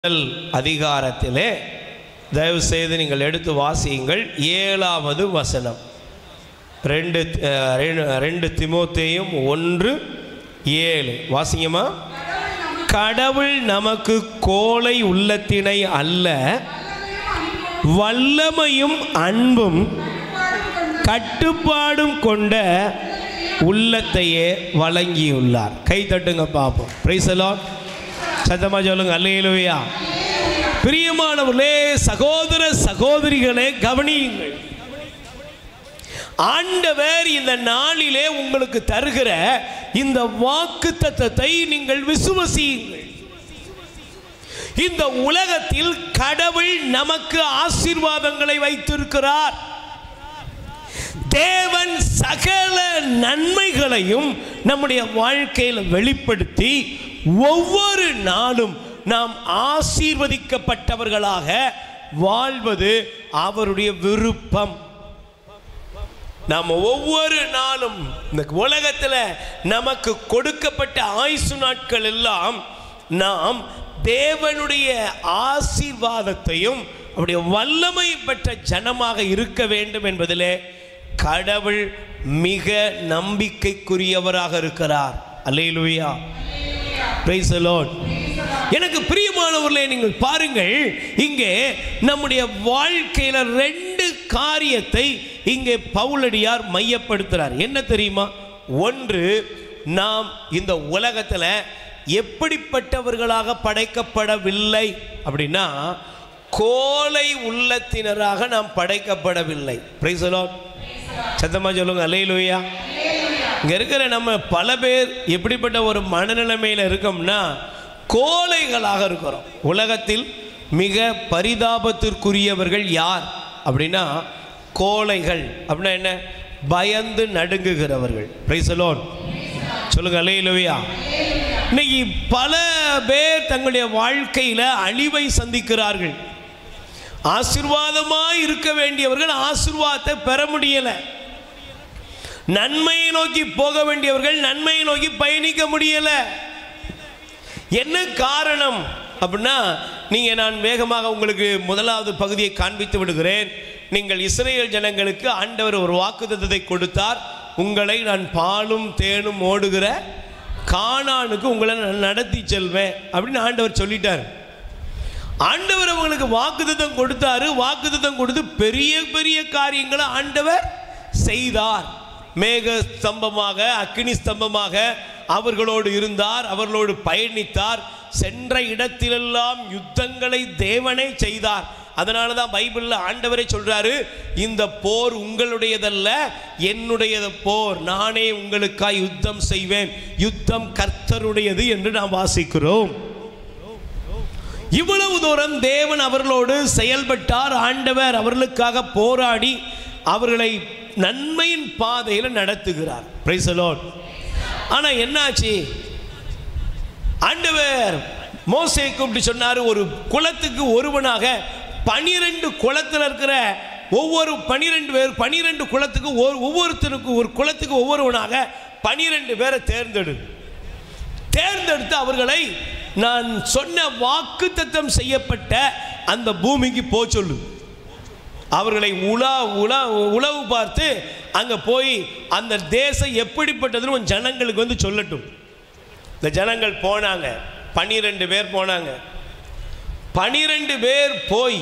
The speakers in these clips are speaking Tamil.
முதல் அதிகாரத்திலே தயவு செய்து நீங்கள் எடுத்து வாசியுங்கள். 7வது வசனம். 2 தீமோத்தேயும் 1:7 வாசிங்கம்மா. கடவுள் நமக்கு கோலை உள்ளத்தினை அல்ல, வல்லமையும் அன்பும் கட்டுப்பாடும் கொண்ட உள்ளத்தையே வழங்கியுள்ளார். கை தட்டுங்க பாப்போம். Price the Lord. சத்தமா சொல்லுங்க அல்லேலூயா. பிரியமானவர்களே, சகோதர சகோதரிகளே, கவனியுங்கள். ஆண்டவர் இந்த நாளிலே உங்களுக்கு தருகிற இந்த வாக்குத்தத்தத்தை நீங்கள் விசுவசியுங்கள். இந்த உலகத்தில் கடவுள் நமக்கு ஆசீர்வாதங்களை வைத்திருக்கிறார். தேவன் சகல நன்மைகளையும் நம்முடைய வாழ்க்கையில் வெளிப்படுத்தி ஒவ்வொரு நாளும் நாம் ஆசீர்வதிக்கப்பட்டவர்களாக வாழ்வது அவருடைய விருப்பம். நாம் ஒவ்வொரு நாளும் இந்த உலகத்தில் நமக்கு கொடுக்கப்பட்ட ஆயுசு நாட்கள் எல்லாம் நாம் தேவனுடைய ஆசீர்வாதத்தையும் அவருடைய வல்லமை பெற்ற ஜனமாக இருக்க வேண்டும் என்பதிலே கடவுள் மிக நம்பிக்கைக்குரியவராக இருக்கிறார். அல்லேலூயா. Praise the Lord. எனக்கு பிரியமானவர்களே, நீங்கள் பாருங்கள், இங்கே நம்முடைய வாழ்க்கையில் 2 காரியத்தை இங்கே பவுலடியார் மையப்படுத்துகிறார். என்ன தெரியுமா? ஒன்று, நாம் இந்த உலகத்தில் எப்படிப்பட்டவர்களாக படைக்கப்படவில்லை அப்படின்னா, கோலை உள்ளத்தினராக நாம் படைக்கப்படவில்லை. Price the Lord. சத்தமா சொல்லுங்க அல்லேலூயா. இங்கே இருக்கிற நம்ம பல பேர் எப்படிப்பட்ட ஒரு மனநிலைமையில் இருக்கோம்னா, கோழைகளாக இருக்கிறோம். உலகத்தில் மிக பரிதாபத்திற்குரியவர்கள் யார் அப்படின்னா கோழைகள். அப்படின்னா என்ன? பயந்து நடுங்குகிறவர்கள். Price the Lord. சொல்லுங்க அல்லேலூயா. இன்னைக்கு பல பேர் தங்களுடைய வாழ்க்கையில் அழிவை சந்திக்கிறார்கள். ஆசீர்வாதமாய் இருக்க வேண்டியவர்கள் ஆசீர்வாதத்தை பெற முடியலை. நன்மையை நோக்கி போக வேண்டியவர்கள் நன்மையை நோக்கி பயணிக்க முடியலை. என்ன காரணம் அப்படின்னா, நான் வேகமாக உங்களுக்கு முதலாவது பகுதியை காண்பித்து விடுகிறேன். நீங்கள் இஸ்ரவேல் ஜனங்களுக்கு ஆண்டவர் ஒரு வாக்குத்தத்தத்தை கொடுத்தார். உங்களை நான் பாலும் தேனும் ஓடுகிற கானானுக்கு உங்களை நான் நடத்தி செல்வேன் அப்படின்னு ஆண்டவர் சொல்லிட்டார். ஆண்டவர் அவங்களுக்கு வாக்குத்தத்தம் கொடுத்தாரு. வாக்குத்தத்தம் கொடுத்து பெரிய பெரிய காரியங்களை ஆண்டவர் செய்தார். மேக ஸ்தம்பமாக, அக்கினி ஸ்தம்பமாக அவர்களோடு இருந்தார், அவர்களோடு பயணித்தார். சென்ற இடத்திலெல்லாம் யுத்தங்களை தேவனே செய்தார். அதனால தான் பைபிளில் ஆண்டவரே சொல்றாரு, இந்த போர் உங்களுடையதல்ல, என்னுடைய போர், நானே உங்களுக்காய் யுத்தம் செய்வேன், யுத்தம் கர்த்தருடையது என்று நாம் வாசிக்கிறோம். இவ்வளவு தூரம் தேவன் அவர்களோடு செயல்பட்டார். ஆண்டவர் அவர்களுக்காக போராடி அவர்களை நன்மையின் பாதையில் நடத்துகிறார். Price the Lord. ஆனால் என்னாச்சு? ஆண்டவர் மோசேயை கூப்பிட்டு சொன்னார், ஒரு குலத்துக்கு ஒருவனாக 12 குலத்தில் இருக்கிற ஒவ்வொரு 12 பேர், 12 குலத்துக்கு ஒவ்வொருத்தருக்கு ஒரு குலத்துக்கு ஒவ்வொருவனாக 12 பேரை தேர்ந்தெடுத்து அவர்களை நான் சொன்ன வாக்குத்தத்தம் செய்யப்பட்ட அந்த பூமிக்கு போக சொல்லு. அவர்களை உளவு பார்த்து அங்கே போய் அந்த தேசம் எப்படிப்பட்டதுன்னு ஜனங்களுக்கு வந்து சொல்லட்டும். இந்த ஜனங்கள் போனாங்க. 12 பேர் போனாங்க. 12 பேர் போய்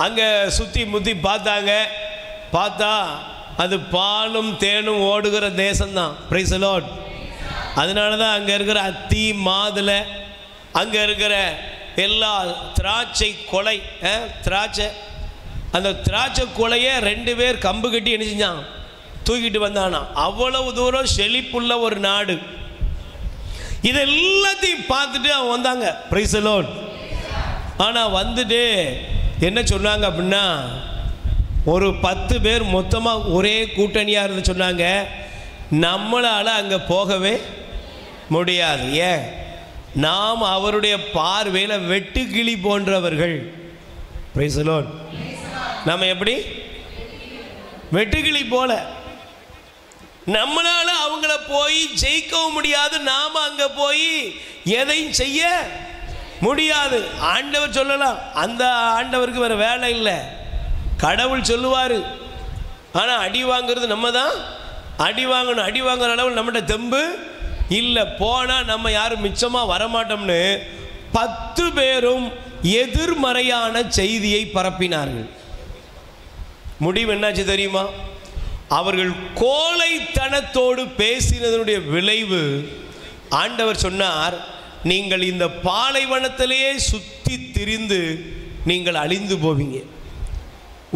அங்கே சுற்றி முற்றி பார்த்தாங்க. பார்த்தா அது பாலும் தேனும் ஓடுகிற தேசம்தான். Price the Lord. அதனால தான் அங்கே இருக்கிற அத்தி மாதுளை, அங்கே இருக்கிற எல்லா திராட்சை கொலை, திராட்சை, அந்த திராட்சை கொலையை 2 பேர் கம்பு கட்டி என்ன செஞ்சான்? தூக்கிட்டு வந்தானா. அவ்வளவு தூரம் செழிப்புள்ள ஒரு நாடு. இது எல்லாத்தையும் பார்த்துட்டு அவன் வந்தாங்க. Price the Lord. ஆனால் வந்துட்டு என்ன சொன்னாங்க அப்படின்னா, ஒரு 10 பேர் மொத்தமாக ஒரே கூட்டணியாக இருந்து சொன்னாங்க, நம்மளால் அங்கே போகவே முடியாது. ஏன்? நாம் அவருடைய பார்வையில் வெட்டுக்கிளி போன்றவர்கள். Price the Lord. நம்ம எப்படி? வெட்டுக்கிளி போல. நம்மளால அவங்கள போய் ஜெயிக்கவும் முடியாது. நாம அங்கே போய் எதையும் செய்ய முடியாது. ஆண்டவர் சொல்லலாம், அந்த ஆண்டவருக்கு வேறு வேலை இல்லை, கடவுள் சொல்லுவார். ஆனால் அடி வாங்கிறது நம்ம தான் அடி வாங்கணும். அடி வாங்குற அளவில் நம்மகிட்ட தெம்பு இல்லை. போனால் நம்ம யாரும் மிச்சமாக வரமாட்டோம்னு 10 பேரும் எதிர்மறையான செய்தியை பரப்பினார்கள். முடிவு என்னாச்சு தெரியுமா? அவர்கள் கோழைத்தனத்தோடு பேசினதனுடைய விளைவு ஆண்டவர் சொன்னார், நீங்கள் இந்த பாலைவனத்திலேயே சுற்றி திரிந்து நீங்கள் அழிந்து போவீங்க.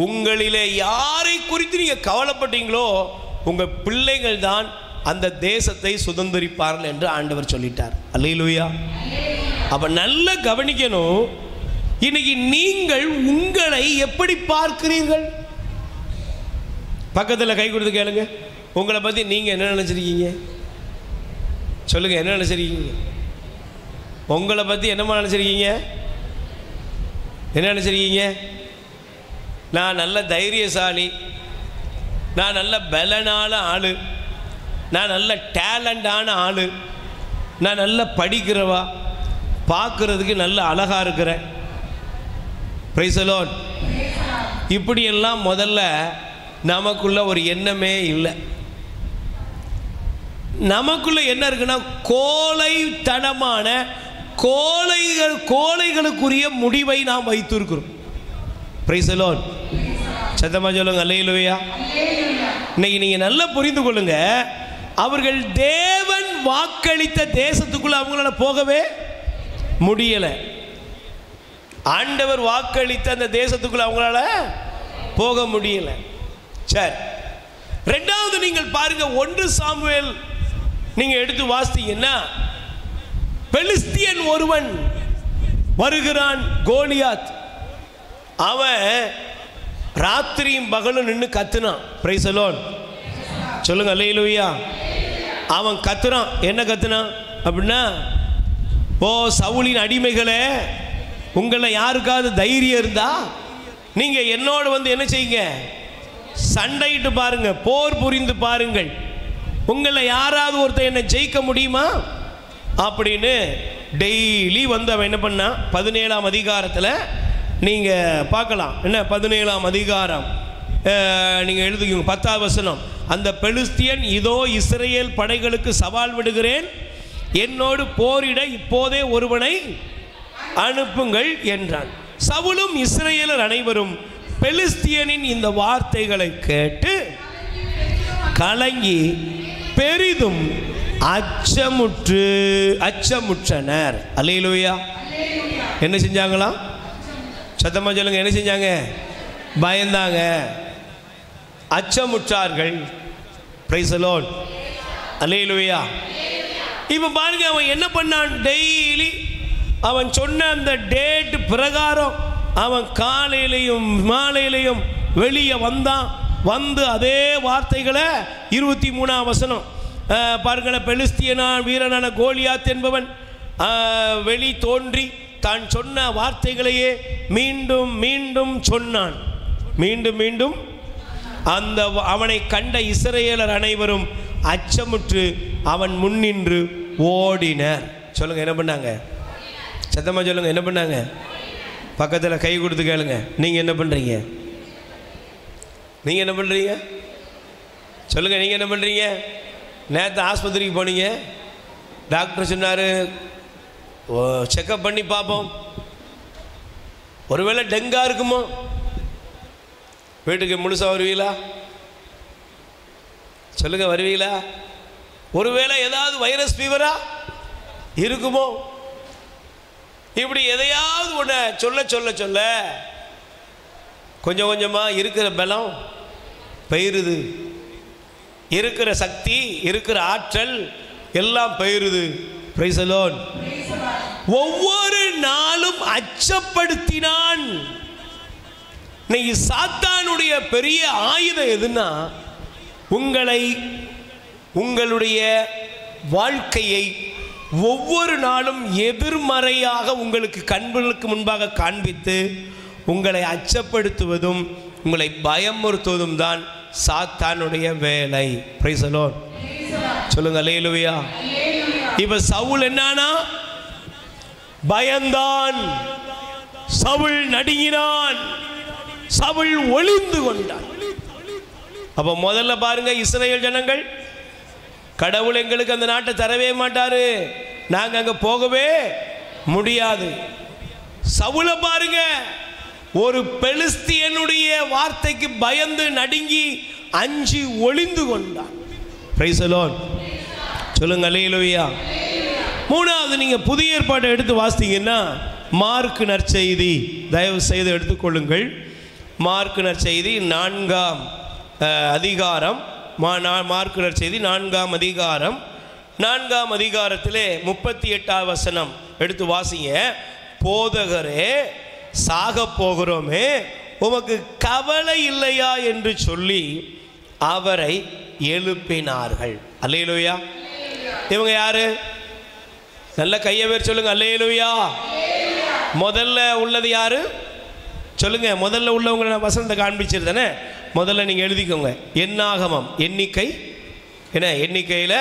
உங்களிலே யாரை குறித்து நீங்கள் கவலைப்பட்டீங்களோ உங்கள் பிள்ளைகள் தான் அந்த தேசத்தை சுதந்திரிப்பார்கள் என்று ஆண்டவர் சொல்லிட்டார். அல்லேலூயா. அப்போ நல்லா கவனிக்கணும். இன்னைக்கு நீங்கள் உங்களை எப்படி பார்க்கிறீர்கள்? பக்கத்தில் கை கொடுத்து கேளுங்க, உங்களை பற்றி நீங்கள் என்ன நினச்சிருக்கீங்க? சொல்லுங்கள், என்ன நினச்சிருக்கீங்க? உங்களை பற்றி என்னமா நினச்சிருக்கீங்க? என்ன நினச்சிருக்கீங்க? நான் நல்ல தைரியசாலி, நான் நல்ல பலனான ஆள், நான் நல்ல டேலண்டான ஆள், நான் நல்லா படிக்கிறவா, பார்க்குறதுக்கு நல்ல அழகாக இருக்கிறேன். Price the Lord. இப்படியெல்லாம் முதல்ல நமக்குள்ள ஒரு எண்ணமே இல்லை. நமக்குள்ள என்ன இருக்குன்னா கோழைத்தனமான கோழைகளுக்குரிய முடிவை நாம் வைத்திருக்கிறோம். Price the Lord. சத்தமா சொல்லுங்க அல்லேலூயா. இன்னைக்கு நீங்க நல்லா புரிந்து கொள்ளுங்க, அவர்கள் தேவன் வாக்களித்த தேசத்துக்குள்ள அவங்களால போகவே முடியல. ஆண்டவர் வாக்களித்த அந்த தேசத்துக்குள்ள அவங்களால போக முடியல. சரி, ரெண்டாவது நீங்கள் பாருங்க, 1 சாமுவேல் நீங்க எடுத்து வாசித்தீங்கன்னா, பெலிஸ்தியன் ஒருவன் வருகிறான், கோலியாத். அவன் ராத்திரியும் பகலும் நின்று கத்துனான். Price the Lord. சொல்லுங்க அல்லேலூயா. அவன் கத்துறான். என்ன கத்துனான் அப்படின்னா, ஓ சவுலின் அடிமைகளே, உங்களை யாருக்காவது தைரியம் இருந்தா நீங்க என்னோட வந்து என்ன செய்யுங்க, சண்டையிட்டு பாருங்க, போர் புரிந்து பாருங்கள், உங்களை யாராவது ஒருத்தர் என்ன ஜெயிக்க முடியுமா அப்படின்னு டெய்லி வந்து அவன் என்ன பண்ணா, 17ஆம் அதிகாரத்தில் நீங்கள் பார்க்கலாம். என்ன 17ஆம் அதிகாரம் நீங்கள் எழுதுங்க, 10ஆவது வசனம். அந்த பெலிஸ்தியன், இதோ இஸ்ரவேல் படைகளுக்கு சவால் விடுகிறேன், என்னோடு போரிட இப்போதே ஒருவனை அனுப்புங்கள் என்றான். சவுலும் இஸ்ரவேலர் அனைவரும் பெலிஸ்தியனின் இந்த வார்த்தைகளை கேட்டு கலங்கி பெரிதும் அச்சமுற்றனர். அல்லேலூயா. என்ன செஞ்சாங்களாம்? சத்தமா சொல்லுங்க, என்ன செஞ்சாங்க? பயந்தாங்க, அச்சமுற்றார்கள். Price the Lord. அல்லேலூயா. இப்போ பாருங்க, அவன் என்ன பண்ணான்? டெய்லி அவன் சொன்ன அந்த டேட் பிரகாரம் அவன் காலையிலையும் மாலையிலையும் வெளியே வந்தான். வந்து அதே வார்த்தைகளை 23ஆம் வசனம் பாருங்களேன். பெலிஸ்தியனா வீரனான கோலியாத் என்பவன் வெளி தோன்றி தான் சொன்ன வார்த்தைகளையே மீண்டும் மீண்டும் சொன்னான். மீண்டும் மீண்டும் அந்த அவனை கண்ட இஸ்ரவேலர் அனைவரும் அச்சமுற்று அவன் முன்னின்று ஓடினர். சொல்லுங்க, என்ன பண்ணாங்க? சத்தமா சொல்லுங்க, என்ன பண்ணாங்க? பக்கத்தில் கை கொடுத்து கேளுங்க, நீங்க என்ன பண்றீங்க? நீங்க என்ன பண்றீங்க? சொல்லுங்க, நீங்க என்ன பண்றீங்க? நேற்று ஆஸ்பத்திரிக்கு போனீங்க, டாக்டர் சொன்னார் செக்கப் பண்ணி பார்ப்போம், ஒருவேளை டெங்கா இருக்குமோ? வீட்டுக்கு முழுசாக வருவீங்களா? சொல்லுங்க, வருவீங்களா? ஒருவேளை ஏதாவது வைரஸ் ஃபீவரா இருக்குமோ? இப்படி எதையாவது ஒன்று சொல்ல சொல்ல சொல்ல கொஞ்சம் கொஞ்சமாக இருக்கிற பலம் பெயருது, இருக்கிற சக்தி, இருக்கிற ஆற்றல் எல்லாம் பெயருது. Price the Lord. ஒவ்வொரு நாளும் அச்சப்படுத்தினான். இன்னைக்கு சாத்தானுடைய பெரிய ஆயுதம் எதுன்னா, உங்களுடைய வாழ்க்கையை ஒவ்வொரு நாளும் எதிர்மறையாக உங்களுக்கு கண்களுக்கு முன்பாக காண்பித்து உங்களை அச்சப்படுத்துவதும் உங்களை பயமுறுத்துவதும் தான் சாத்தானுடைய வேலை. Price the Lord. சொல்லுங்க அல்லேலூயா. இப்ப சவுல் என்னன்னா, பயந்தான், சவுல் நடுங்கினான், சவுல் ஒளிந்து கொண்டான். அப்ப முதல்ல பாருங்க, இஸ்ரவேல் ஜனங்கள், கடவுள் எங்களுக்கு அந்த நாட்டை தரவே மாட்டாரு, நாங்க அங்க போகவே முடியாது. சவுல பாருங்க, ஒரு பெலிஸ்தியனுடைய வார்த்தைக்கு பயந்து நடுங்கி அஞ்சி ஒளிந்து கொண்டான். Price the Lord. சொல்லுங்க அல்லேலூயா. மூணாவது, நீங்க புதிய ஏற்பாட்டை எடுத்து வாசித்தீங்கன்னா மார்க் நற்செய்தி, தயவு செய்து எடுத்துக்கொள்ளுங்கள். மார்க் நற்செய்தி 4ஆம் அதிகாரம், மார்க் நற்செய்தி 4ஆம் அதிகாரம், 4ஆம் அதிகாரத்திலே 38ஆம் வசனம் எடுத்து வாசிங்க. போதகரே, சாக போகிறோமே, உமக்கு கவலை இல்லையா என்று சொல்லி அவரை எழுப்பினார்கள். அல்லேலூயா. இவங்க யாரு? நல்ல கையை வேறு சொல்லுங்க. அல்லேலூயா. முதல்ல உள்ளது யாரு சொல்லுங்க. முதல்ல உள்ளவங்களை நான் வசனத்தை காண்பிச்சிருந்தேனே, முதல்ல நீங்கள் எழுதிக்கோங்க. என்னாகமம் எண்ணிக்கை என்ன, எண்ணிக்கையில்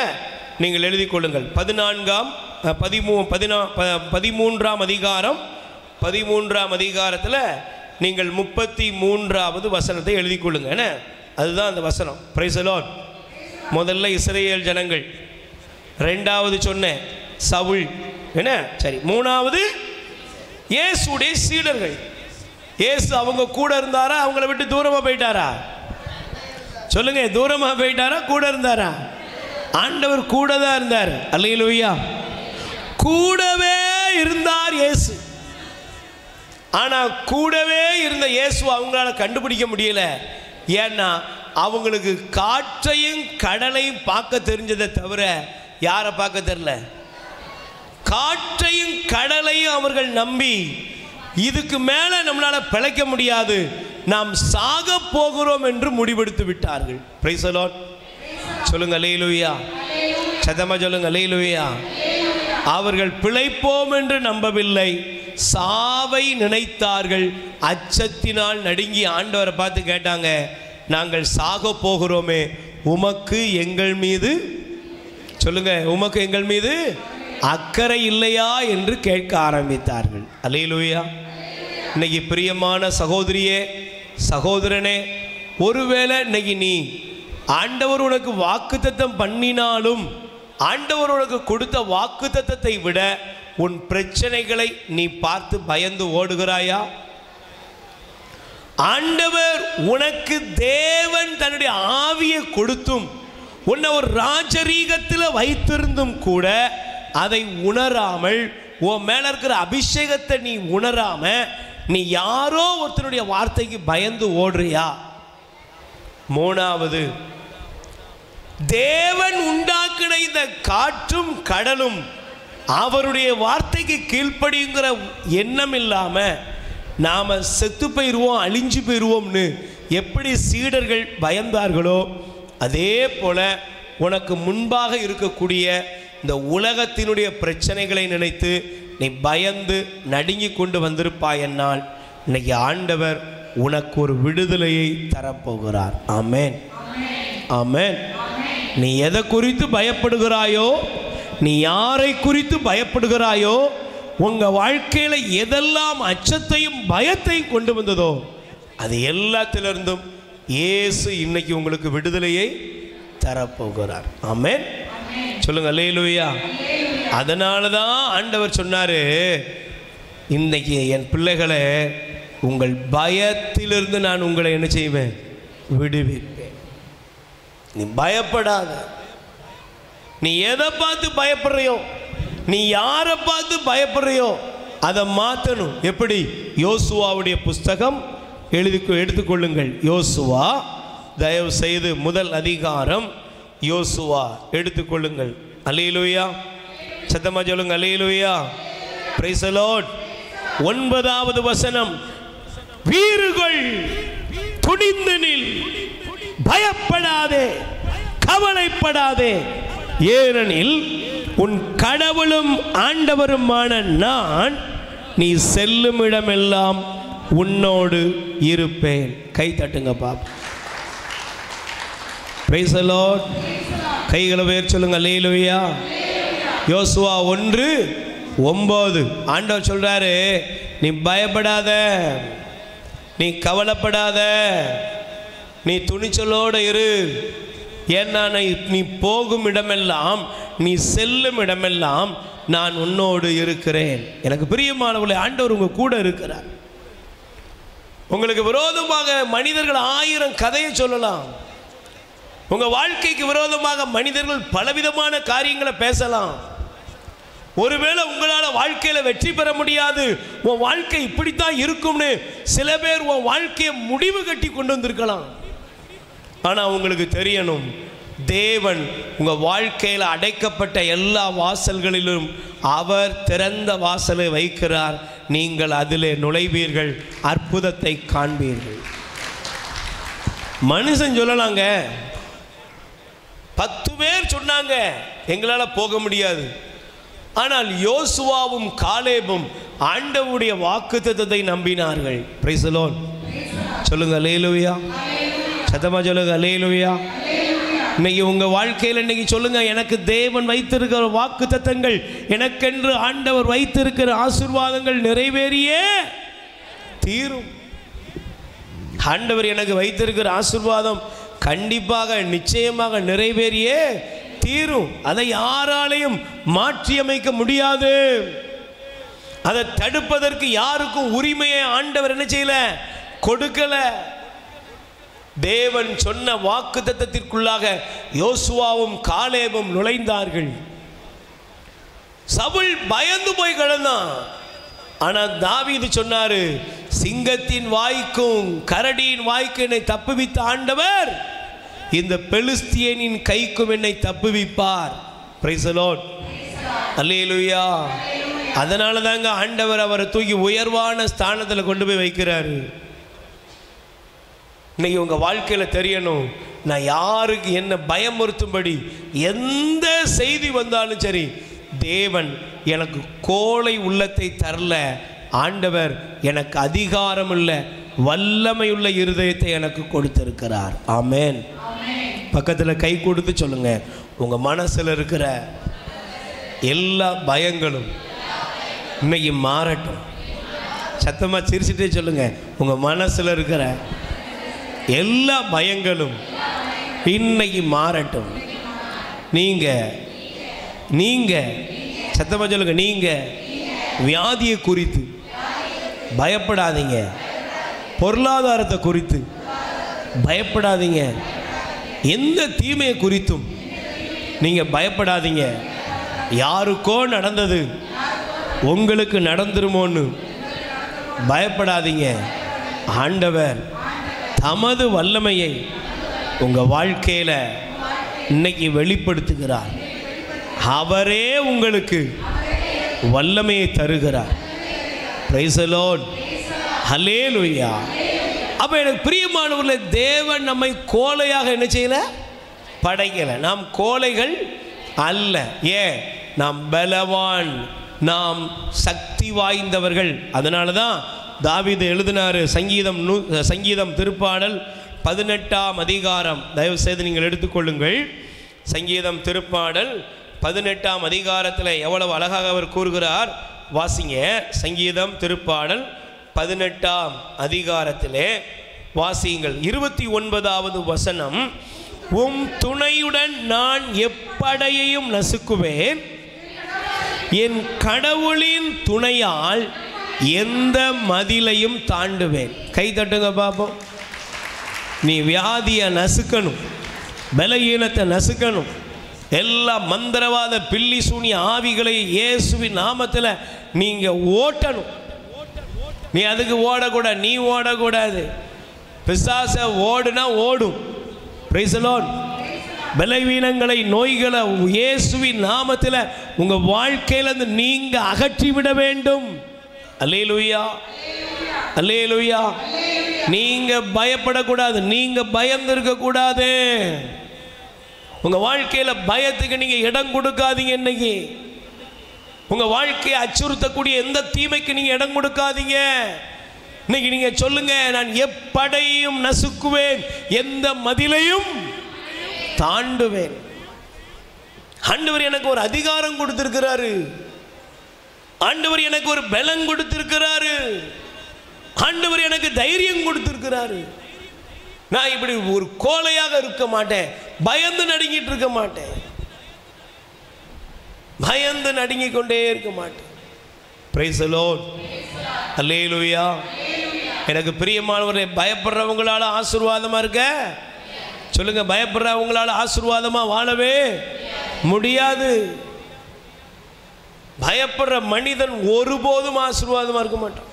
நீங்கள் எழுதி கொள்ளுங்கள். 13ஆம் அதிகாரம், 13ஆம் அதிகாரத்தில் நீங்கள் 33வது வசனத்தை எழுதி கொள்ளுங்க. என்ன, அதுதான் அந்த வசனம். Price the Lord. முதல்ல இஸ்ரவேல் ஜனங்கள், ரெண்டாவது சொன்ன சவுல், என்ன சரி, மூணாவது இயேசுடைய சீடர்கள். இயேசு அவங்க கூட இருந்தாரா, அவங்கள விட்டு தூரமா போயிட்டாரா? சொல்லுங்க, தூரமா போயிட்டாரா, கூட இருந்தாரா? ஆண்டவர் கூட தான் இருந்தார். அல்லேலூயா. கூடவே இருந்தார் இயேசு. ஆனா கூடவே இருந்த இயேசு அவங்களால கண்டுபிடிக்க முடியல. ஏன்னா அவங்களுக்கு காற்றையும் கடலையும் பார்க்க தெரிஞ்சதை தவிர யாரை பார்க்க தெரியல. காற்றையும் கடலையும் அவர்கள் நம்பி, இதுக்கு மேல நம்மளால பிழைக்க முடியாது, நாம் சாக போகிறோம் என்று முடிவெடுத்து விட்டார்கள். Price the Lord. சொல்லுங்க அல்லேலூயா. சத்தமா சொல்லுங்க அல்லேலூயா. அவர்கள் பிழைப்போம் என்று நம்பவில்லை, சாவை நினைத்தார்கள். அச்சத்தினால் நடுங்கி ஆண்டவரை பார்த்து கேட்டாங்க, நாங்கள் சாக போகிறோமே, உமக்கு எங்கள் மீது, சொல்லுங்க, உமக்கு எங்கள் மீது அக்கறை இல்லையா என்று கேட்க ஆரம்பித்தார்கள். அல்லேலூயா. இன்னைக்கு பிரியமான சகோதரியே, சகோதரனே, ஒருவேளை இன்னைக்கு நீ ஆண்டவர் உனக்கு வாக்குத்தத்தம் பண்ணினாலும், ஆண்டவர் உனக்கு கொடுத்த வாக்குத்தத்தத்தை விட உன் பிரச்சனைகளை நீ பார்த்து பயந்து ஓடுகிறாயா? ஆண்டவர் உனக்கு தேவன் தன்னுடைய ஆவியை கொடுத்தும் உன்னை ஒரு ராஜரீகத்தில் வைத்திருந்தும் கூட அதை உணராமல், உன் மேல இருக்கிற அபிஷேகத்தை நீ உணராம, நீ யாரோ ஒருத்தனுடைய வார்த்தைக்கு பயந்து ஓடுறியா? மூணாவது, தேவன் உண்டாக்கின இந்த காற்றும் கடலும் அவருடைய வார்த்தைக்கு கீழ்ப்படிங்கிற எண்ணம் இல்லாம நாம செத்து போயிடுவோம், அழிஞ்சு போயிடுவோம்னு எப்படி சீடர்கள் பயந்தார்களோ, அதே போல உனக்கு முன்பாக இருக்கக்கூடிய இந்த உலகத்தினுடைய பிரச்சனைகளை நினைத்து நீ பயந்து நடுங்கி கொண்டு வந்திருப்பாய். என்னால் இன்னைக்கு ஆண்டவர் உனக்கு ஒரு விடுதலையை தரப்போகிறார். ஆமென், ஆமென். நீ எதை குறித்து பயப்படுகிறாயோ, நீ யாரை குறித்து பயப்படுகிறாயோ, உங்க வாழ்க்கையில எதெல்லாம் அச்சத்தையும் பயத்தையும் கொண்டு வந்ததோ அது எல்லாத்திலிருந்தும் இயேசு இன்னைக்கு உங்களுக்கு விடுதலையை தரப்போகிறார். ஆமென். சொல்லுங்க அல்லேலூயா. அதனால தான் ஆண்டவர் சொன்னாரு, இன்னைக்கு என் பிள்ளைகளை உங்கள் பயத்திலிருந்து நான் உங்களை என்ன செய்வேன், விடுவிப்பேன். நீ பயப்படாத. நீ எதை பார்த்து பயப்படுறியோ, நீ யாரை பார்த்து பயப்படுறியோ அதை மாற்றணும். எப்படி? யோசுவாவுடைய புஸ்தகம் எடுத்துக்கொள்ளுங்கள். யோசுவா, தயவு செய்து முதல் அதிகாரம் யோசுவா எடுத்துக்கொள்ளுங்கள். அல்லேலூயா. சத்தமா சொல்லுங்க அல்லேலூயா. Praise the Lord. 9வது வசனம், வீறுகள் துணிந்து நில், பயப்படாதே, கவலைப்படாதே, ஏனெனில் உன் கடவுளும் ஆண்டவருமான நான் நீ செல்லும் இடமெல்லாம் உன்னோடு இருப்பேன். கை தட்டுங்க பாப்பா. Price the Lord. கைகளை உயர்த்தி சொல்லுங்க அல்லேலூயா. யோசுவா 1 9 ஆண்டவர் சொல்றாரு, நீ பயப்படாத, நீ கவலைப்படாத, நீ துணிச்சலோடு இரு. ஏன்னா நீ போகும் இடமெல்லாம், நீ செல்லும் இடமெல்லாம் நான் உன்னோடு இருக்கிறேன். எனக்கு பிரியமானவர்களே, ஆண்டவர் உங்க கூட இருக்கிறார். உங்களுக்கு விரோதமாக மனிதர்கள் 1000 கதையை சொல்லலாம். உங்க வாழ்க்கைக்கு விரோதமாக மனிதர்கள் பலவிதமான காரியங்களை பேசலாம். ஒருவேளை உங்களால் வாழ்க்கையில் வெற்றி பெற முடியாது, உன் வாழ்க்கை இப்படித்தான் இருக்கும்னு சில பேர் உன் வாழ்க்கையை முடிவு கட்டி கொண்டு வந்திருக்கலாம். ஆனால் உங்களுக்கு தெரியணும், தேவன் உங்கள் வாழ்க்கையில் அடைக்கப்பட்ட எல்லா வாசல்களிலும் அவர் திறந்த வாசலை வைக்கிறார். நீங்கள் அதிலே நுழைவீர்கள், அற்புதத்தை காண்பீர்கள். மனுஷன் சொல்லலாங்க, 10 பேர் சொன்னாங்க எங்களால் போக முடியாது. ஆனால் யோசுவாவும் காலேபும் ஆண்டவருடைய வாக்குத்தத்தத்தை நம்பினார்கள். Praise the Lord. சொல்லுங்க அல்லேலூயா. சத்தமா சொல்லுங்க அல்லேலூயா. இன்னைக்கு உங்க வாழ்க்கையில் இன்னைக்கு சொல்லுங்க, எனக்கு தேவன் வைத்திருக்கிற வாக்குத்தத்தங்கள், எனக்கென்று ஆண்டவர் வைத்திருக்கிற ஆசீர்வாதங்கள் நிறைவேறியே தீரும். ஆண்டவர் எனக்கு வைத்திருக்கிற ஆசீர்வாதம் கண்டிப்பாக நிச்சயமாக நிறைவேறியே தீரும். அதை யாராலையும் மாற்றியமைக்க முடியாது. அதை தடுப்பதற்கு யாருக்கும் உரிமையை ஆண்டவர் என்ன செய்யல, கொடுக்கல. தேவன் சொன்ன வாக்குத்தத்தத்திற்குள்ளாக யோசுவாவும் காலேபும் நுழைந்தார்கள். சவுல் பயந்து போய் கிடந்தான். ஆனால் தாவீது சொன்னாரு, சிங்கத்தின் வாய்க்கும் கரடியின் வாய்க்கும் என்னை தப்புவித்த ஆண்டவர் இந்த பெலிஸ்தியனின் கைக்கும் என்னை தப்புவிப்பார். Praise the Lord. அல்லேலூயா. அதனால தாங்க ஆண்டவர் அவரை தூக்கி உயர்வான ஸ்தானத்தில் கொண்டு போய் வைக்கிறாரு. இன்னைக்கு உங்க வாழ்க்கையில் தெரியணும், நான் யாருக்கு என்ன பயமுறுத்தும்படி எந்த செய்தி வந்தாலும் சரி, தேவன் எனக்கு கோழை உள்ளத்தை தரல, ஆண்டவர் எனக்கு அதிகாரம் உள்ள வல்லமையுள்ள இருதயத்தை எனக்கு கொடுத்திருக்கிறார். ஆமென். பக்கத்தில் கை கொடுத்து சொல்லுங்க, உங்க மனசுல இருக்கிற எல்லா பயங்களும் இன்னைக்கு மாறட்டும். சத்தமா சிரிச்சுட்டே சொல்லுங்க, உங்க மனசுல இருக்கிற எல்லா பயங்களும் இன்னைக்கு மாறட்டும். நீங்க நீங்க சத்தமா சொல்லுங்க, நீங்க வியாதியை குறித்து பயப்படாதீங்க, பொருளாதாரத்தை குறித்து பயப்படாதீங்க, எந்த தீமையை குறித்தும் நீங்க பயப்படாதீங்க. யாருக்கோ நடந்தது உங்களுக்கு நடந்துருமோன்னு பயப்படாதீங்க. ஆண்டவர் தமது வல்லமையை உங்க வாழ்க்கையில இன்னைக்கு வெளிப்படுத்துகிறார். அவரே உங்களுக்கு வல்லமையை தருகிறார். Praise the Lord. ஹல்லேலூயா. அப்ப எனக்கு பிரியமானவர்களே, தேவன் நம்மை கோழையாக என்ன செய்யல, படைக்கல. நாம் கோழைகள் அல்ல. ஏன்? நாம் பலவான், நாம் சக்தி வாய்ந்தவர்கள். அதனால தான் தாவீது எழுதினாரு, சங்கீதம் திருப்பாடல் 18ஆம் அதிகாரம். தயவு செய்து நீங்கள் எடுத்துக்கொள்ளுங்கள். சங்கீதம் திருப்பாடல் 18ஆம் அதிகாரத்தில் எவ்வளவு அழகாக அவர் கூறுகிறார். வாசிங்க. சங்கீதம் திருப்பாடல் 18ஆம் அதிகாரத்திலே வாசியுங்கள். 29வது வசனம். உம் துணையுடன் நான் எப்படையையும் நசுக்குவேன், என் கடவுளின் துணையால் எந்த மதிலையும் தாண்டுவேன். கை தட்டுங்க பாப்போம். நீ வியாதியை நசுக்கணும், பலகீனத்தை நசுக்கணும், எல்லா மந்திரவாத பில்லி சூனிய ஆவிகளை இயேசுவின் நாமத்தில் நீங்க ஓட்டணும். நீ அதுக்கு ஓடக்கூடாது, நீ ஓடக்கூடாது. பிசாச ஓடுனா ஓடும். Price the Lord. பலவீனங்களை, நோய்களை இயேசுவின் நாமத்தில் உங்க வாழ்க்கையிலிருந்து நீங்க அகற்றிவிட வேண்டும். அல்லேலூயா, அல்லேலூயா. நீங்க பயப்படக்கூடாது, நீங்க பயந்திருக்க கூடாது. உங்க வாழ்க்கையில பயத்துக்கு நீங்க இடம் கொடுக்காதீங்க. இன்னைக்கு உங்க வாழ்க்கையை அச்சுறுத்தக்கூடிய எந்த தீமைக்கு நீங்க இடம் கொடுக்காதீங்க. இன்னைக்கு நீங்க சொல்லுங்க, நான் எப்படையும் நசுக்குவேன், எந்த மதிலையும் தாண்டுவேன். ஆண்டவர் எனக்கு ஒரு அதிகாரம் கொடுத்திருக்கிறாரு. ஆண்டவர் எனக்கு ஒரு பலம் கொடுத்திருக்கிறாரு, ஆண்டவர் எனக்கு தைரியம் கொடுத்திருக்கிறாரு. நான் இப்படி ஒரு கோழையாக இருக்க மாட்டேன், பயந்து நடுங்கிட்டு இருக்க மாட்டேன், பயந்து நடுங்கிக் கொண்டே இருக்க மாட்டேன். பிரைஸ் தி லார்ட், அல்லேலூயா. எனக்கு பிரியமானவரே, பயப்படுறவங்களால ஆசீர்வாதமா இருக்க சொல்லுங்க. பயப்படுறவங்களால ஆசீர்வாதமா வாழவே முடியாது. பயப்படுற மனிதன் ஒருபோதும் ஆசீர்வாதமா இருக்க மாட்டான்.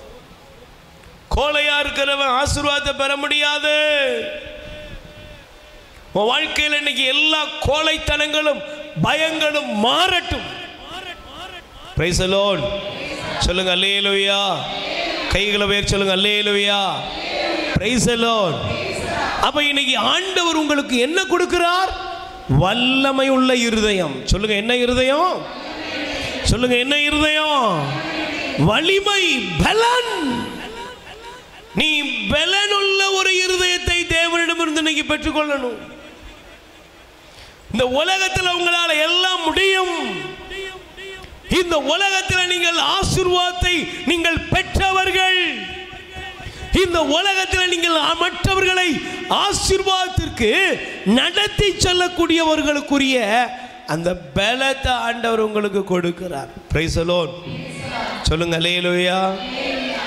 கோழையா இருக்கிறவன் ஆசீர்வாதத்தை பெற முடியாது. உன் வாழ்க்கையில் இன்னைக்கு எல்லா கோழைத்தனங்களும் பயங்களும் மாறட்டும். பிரைஸ் தி லார்ட், சொல்லுங்க அல்லேலூயா. கைகளை உயர்த்தி சொல்லுங்க அல்லேலூயா. Praise the Lord. அப்ப இன்னைக்கு ஆண்டவர் உங்களுக்கு என்ன கொடுக்கிறார்? வல்லமை உள்ள இருதயம். சொல்லுங்க, என்ன இருதயம்? சொல்லுங்க, என்ன இருதயம்? வலிமை, பலன். நீ பலனுள்ள ஒரு இருதயத்தை தேவனிடமிருந்து இன்னைக்கு பெற்றுக்கொள்ளணும். இந்த உலகத்தில் உங்களால் எல்லாம் முடியும். இந்த உலகத்தில் நீங்கள் ஆசீர்வாதத்தை நீங்கள் பெற்றவர்கள். இந்த உலகத்தில் நீங்கள் மற்றவர்களை ஆசீர்வாதத்திற்கு நடத்தி செல்லக்கூடியவர்களுக்குரிய அந்த பலத்தை ஆண்டவர் உங்களுக்கு கொடுக்கிறார். Price the Lord. சொல்லுங்க அல்லேலூயா,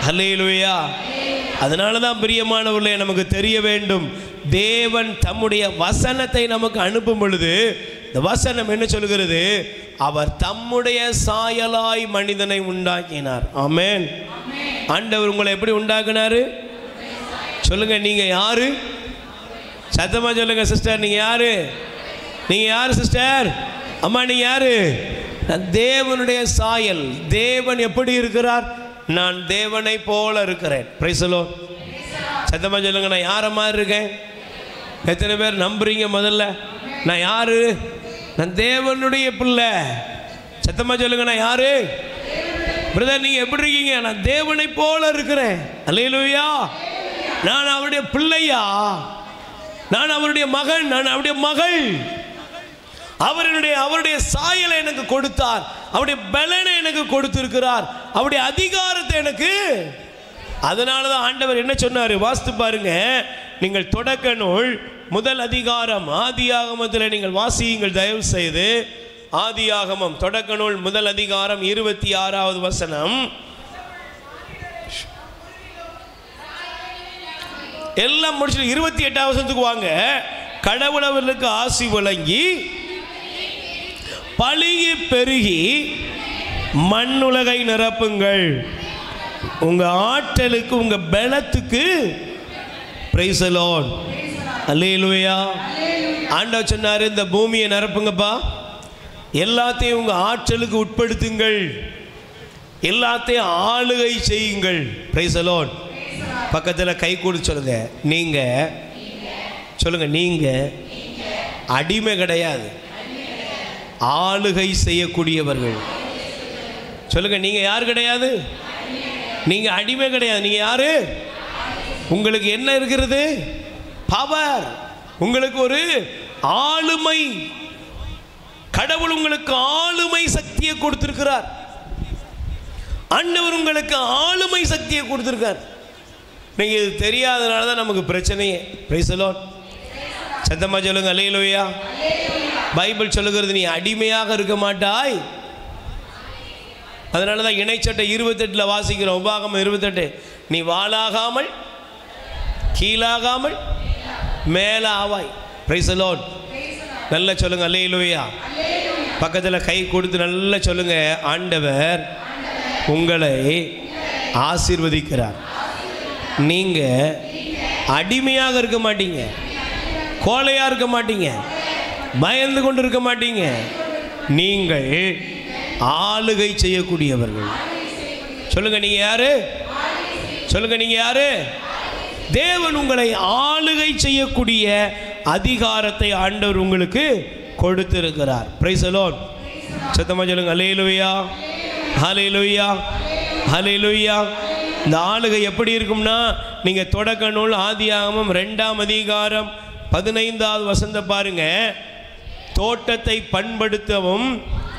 அல்லேலூயா. அதனால தான் பிரியமானவர்களே, நமக்கு தெரிய வேண்டும், தேவன் தம்முடைய வசனத்தை நமக்கு அனுப்பும் பொழுது இந்த வசனம் என்ன சொல்கிறது? அவர் தம்முடைய சாயலாய் மனிதனை உண்டாக்கினார். ஆமென். ஆண்டவர் உங்களை எப்படி உண்டாக்கினாரு? சொல்லுங்க, நீங்க யாரு? சத்தமா சொல்லுங்க சிஸ்டர், நீங்க யாரு? நீங்க யாரு சிஸ்டர்? அம்மா நீங்க யாரு? நான் தேவனுடைய சாயல். தேவன் எப்படி இருக்கிறார்? நான் தேவனை போல இருக்கிறேன். Price the Lord. சத்தமா சொல்லுங்க, நான் யார மாதிரி இருக்கேன்? எத்தனை பேர் நம்புறீங்க? முதல்ல நான் யாரு? நான் தேவனுடைய பிள்ளை. சத்தமா சொல்லுங்க, நான் யாரு? பிரதர் நீங்க எப்படி இருக்கீங்க? நான் தேவனை போல இருக்கிறேன். அல்லேலூயா. நான் அவருடைய பிள்ளையா, நான் அவருடைய மகன், நான் அவருடைய மகள். அவருடைய சாயலை எனக்கு கொடுத்தார், அவருடைய பலனை எனக்கு கொடுத்திருக்கிறார், அவருடைய அதிகாரத்தை எனக்கு. அதனால தான் ஆண்டவர் என்ன சொன்னார்? வாசித்து பாருங்க. நீங்கள் தொடக்க நூல் முதல் அதிகாரம் ஆதியாகமத்தில் நீங்கள் வாசியுங்கள் தயவு செய்து. ஆதியாகமம் தொடக்க நூல் முதல் அதிகாரம் 26வது வசனம். எல்லாம் முடிச்சு 28வது வசனத்துக்கு வாங்க. கடவுள் அவர்களுக்கு ஆசி வழங்கி பலுகி பெருகி மண்ணுலகை நிரப்புங்கள், உங்க ஆற்றலுக்கு உங்க பலத்துக்கு. பிரைஸ் தி லார்ட், அல்லேலூயா. ஆண்டவர் சொன்னாரு, இந்த பூமியை நிரப்புங்கப்பா, எல்லாத்தையும் உங்க ஆற்றலுக்கு உட்படுத்துங்கள், எல்லாத்தையும் ஆளுகை செய்யுங்கள். Price the Lord. பக்கத்தில் கை கொடுத்து சொல்லுங்க, நீங்க சொல்லுங்க, நீங்க அடிமை கிடையாது, ஆளுகை செய்யக்கூடியவர்கள். சொல்லுங்க, நீங்க யார் கிடையாது? நீங்க அடிமை கிடையாது. நீங்க யாரு? உங்களுக்கு என்ன இருக்கிறது? பவர். உங்களுக்கு ஒரு ஆளுமை. கடவுள் உங்களுக்கு ஆளுமை சக்தியை கொடுத்திருக்கிறார். ஆண்டவர் உங்களுக்கு ஆளுமை சக்தியை கொடுத்திருக்கார். நீங்க இது தெரியாதனால தான் நமக்கு பிரச்சனையே. Price the Lord. சத்தமா சொல்லுங்க அல்லேலூயா. பைபிள் சொல்லுகிறது, நீ அடிமையாக இருக்க மாட்டாய். அதனால தான் இணைச்சட்டை 28 வாசிக்கிறோம். உபாகமம் 28. நீ வாளாகாமல் கீழாகாமல் மேல ஆவாய். Price the Lord. நல்லா சொல்லுங்க அல்லேலூயா. பக்கத்தில் கை கொடுத்து நல்லா சொல்லுங்க, ஆண்டவர் உங்களை ஆசீர்வதிக்கிறார். நீங்க அடிமையாக இருக்க மாட்டீங்க, கோழையா இருக்க மாட்டீங்க, பயந்து கொண்டு இருக்க மாட்டீங்க. நீங்கள் ஆளுகை செய்யக்கூடியவர்கள். சொல்லுங்க, நீங்க யாரு? சொல்லுங்க, நீங்க யாரு? தேவன் உங்களை ஆளுகை செய்யக்கூடிய அதிகாரத்தை ஆண்டவர் உங்களுக்கு கொடுத்திருக்கிறார். Price the Lord. சத்தமா சொல்லுங்க அல்லேலூயா, ஹல்லேலூயா, ஹல்லேலூயா. இந்த ஆளுகை எப்படி இருக்கும்னா, நீங்க தொடக்க நூல் ஆதியாகமம் 2ஆம் அதிகாரம் 15வது வசனம் பாருங்க. தோட்டத்தை பண்படுத்தவும்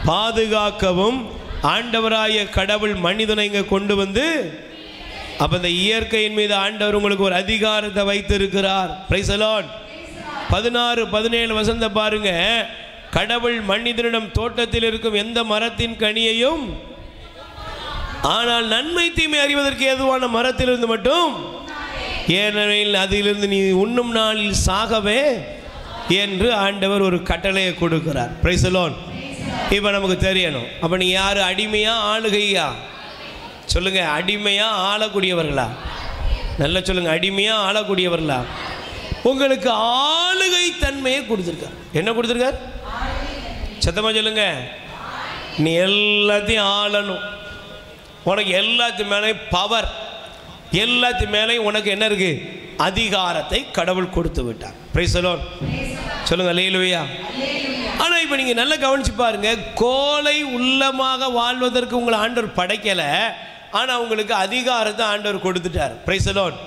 பாதுகாக்கவும் ஆண்டவராய கடவுள் மனிதனை இங்கே கொண்டு வந்து, அப்போ இந்த இயற்கையின் மீது ஆண்டவர் உங்களுக்கு ஒரு அதிகாரத்தை வைத்திருக்கிறார். Price the Lord. 16, 17 வசனத்தை பாருங்க. கடவுள் மனிதனிடம் தோட்டத்தில் இருக்கும் எந்த மரத்தின் கனியையும், ஆனால் நன்மை தீமை அறிவதற்கு ஏதுவான மரத்திலிருந்து மட்டும், ஏனெனில் அதிலிருந்து நீ உண்ணும் நாளில் சாகவே என்று ஆண்டவர் ஒரு கட்டளையை கொடுக்கிறார். Price the Lord. இப்போ நமக்கு தெரியணும், அப்போ நீ யார்? அடிமையா ஆளுகையா? சொல்லுங்க, அடிமையா ஆளக்கூடியவர்களா? நல்லா சொல்லுங்க, அடிமையா ஆளக்கூடியவர்களா? உங்களுக்கு ஆளுகை தன்மையை கொடுத்துருக்கார். என்ன கொடுத்துருக்கார்? சத்தமா சொல்லுங்க. நீ எல்லாத்தையும் ஆளணும். உனக்கு எல்லாத்து மேலே பவர், எல்லாத்து மேலே உனக்கு என்ன இருக்கு? அதிகாரத்தை கடவுள் கொடுத்து விட்டார். Price the Lord. சொல்லுங்க அல்லேலூயா. ஆனால் இப்போ நீங்கள் நல்லா கவனிச்சு பாருங்க, கோலை உள்ளமாக வாழ்வதற்கு உங்களை ஆண்டவர் படைக்கலை, ஆனால் உங்களுக்கு அதிகாரத்தை ஆண்டவர் கொடுத்துட்டார். Price the Lord.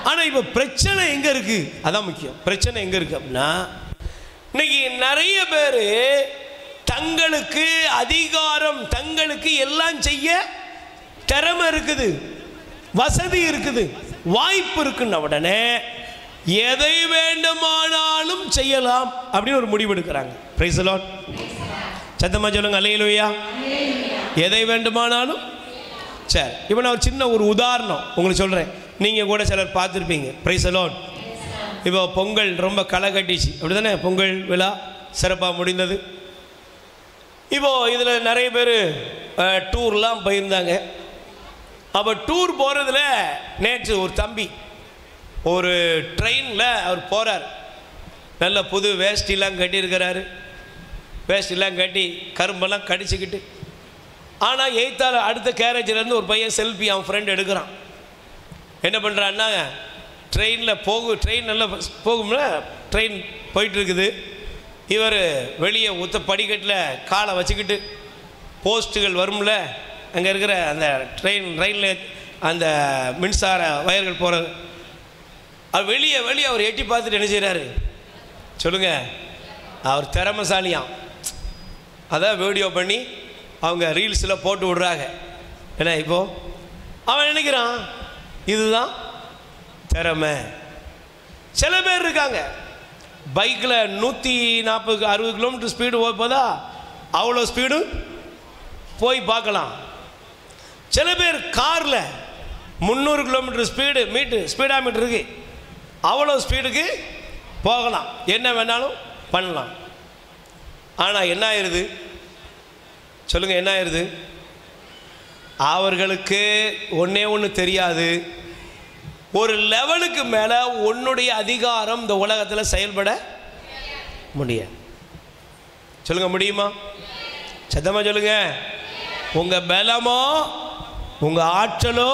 ஆனால் இப்போ பிரச்சனை எங்கே இருக்கு? அதான் முக்கியம். பிரச்சனை எங்கே இருக்கு அப்படின்னா, இன்னைக்கு நிறைய பேர் தங்களுக்கு அதிகாரம், தங்களுக்கு எல்லாம் செய்ய திறமை இருக்குது, வசதி இருக்குது, வாய்ப்பு இருக்குன்ன உடனே எதை வேண்டுமானாலும் செய்யலாம் அப்படின்னு ஒரு முடிவு எடுக்கிறாங்க. Price the Lord. சத்தமா சொல்லுங்க அல்லேலூயா. எதை வேண்டுமானாலும். சரி, இப்போ நான் ஒரு சின்ன ஒரு உதாரணம் உங்களுக்கு சொல்கிறேன். நீங்கள் கூட சிலர் பார்த்துருப்பீங்க. Price the Lord. இப்போ பொங்கல் ரொம்ப களை கட்டிச்சு, அப்படி தானே? பொங்கல் விழா சிறப்பாக முடிந்தது. இப்போது இதில் நிறைய பேர் டூர்லாம் போயிருந்தாங்க. அப்போ டூர் போகிறதுல நேற்று ஒரு தம்பி ஒரு ட்ரெயினில் அவர் போகிறார். நல்ல புது வேஷ்டிலாம் கட்டியிருக்கிறாரு. வேஷ்டிலாம் கட்டி கரும்பெல்லாம் கடிச்சிக்கிட்டு. ஆனால் எய்த்தால் அடுத்த கேரேஜிலேருந்து ஒரு பையன் செல்ஃபி அவன் ஃப்ரெண்ட் எடுக்கிறான். என்ன பண்ணுறான்னா, ட்ரெயினில் ட்ரெயின் நல்லா போகும்ல, ட்ரெயின் போயிட்டுருக்குது. இவர் வெளியே படிக்கட்டில் காலை வச்சுக்கிட்டு, போஸ்ட்டுகள் வரும்ல, அங்கே இருக்கிற அந்த ரயிலில் அந்த மின்சார வயர்கள் போகிறது, அது வெளியே அவர் எட்டி பார்த்துட்டு என்ன செய்கிறாரு? சொல்லுங்கள், அவர் திறமைசாலியாம். அதான் வீடியோ பண்ணி அவங்க ரீல்ஸில் போட்டு விடுறாங்க. ஏன்னா இப்போது அவன் நினைக்கிறான் இதுதான் திறமை. சில பேர் இருக்காங்க பைக்கில் 140, 60 கிலோமீட்டர் ஸ்பீடு போதா, அவ்வளோ ஸ்பீடு போய் பார்க்கலாம். சில பேர் காரில் 300 கிலோமீட்டர் ஸ்பீடா மீட்டர் இருக்கு, அவ்வளோ ஸ்பீடுக்கு போகலாம், என்ன வேணாலும் பண்ணலாம். ஆனால் என்ன ஆயிடுது? சொல்லுங்கள், என்ன ஆயிடுது? அவர்களுக்கு ஒன்றே ஒன்று தெரியாது, ஒரு லெவலுக்கு மேலே உன்னுடைய அதிகாரம் இந்த உலகத்தில் செயல்பட முடியாது. சொல்லுங்க, முடியுமா? சத்தமா சொல்லுங்க. உங்கள் பலமோ, உங்கள் ஆற்றலோ,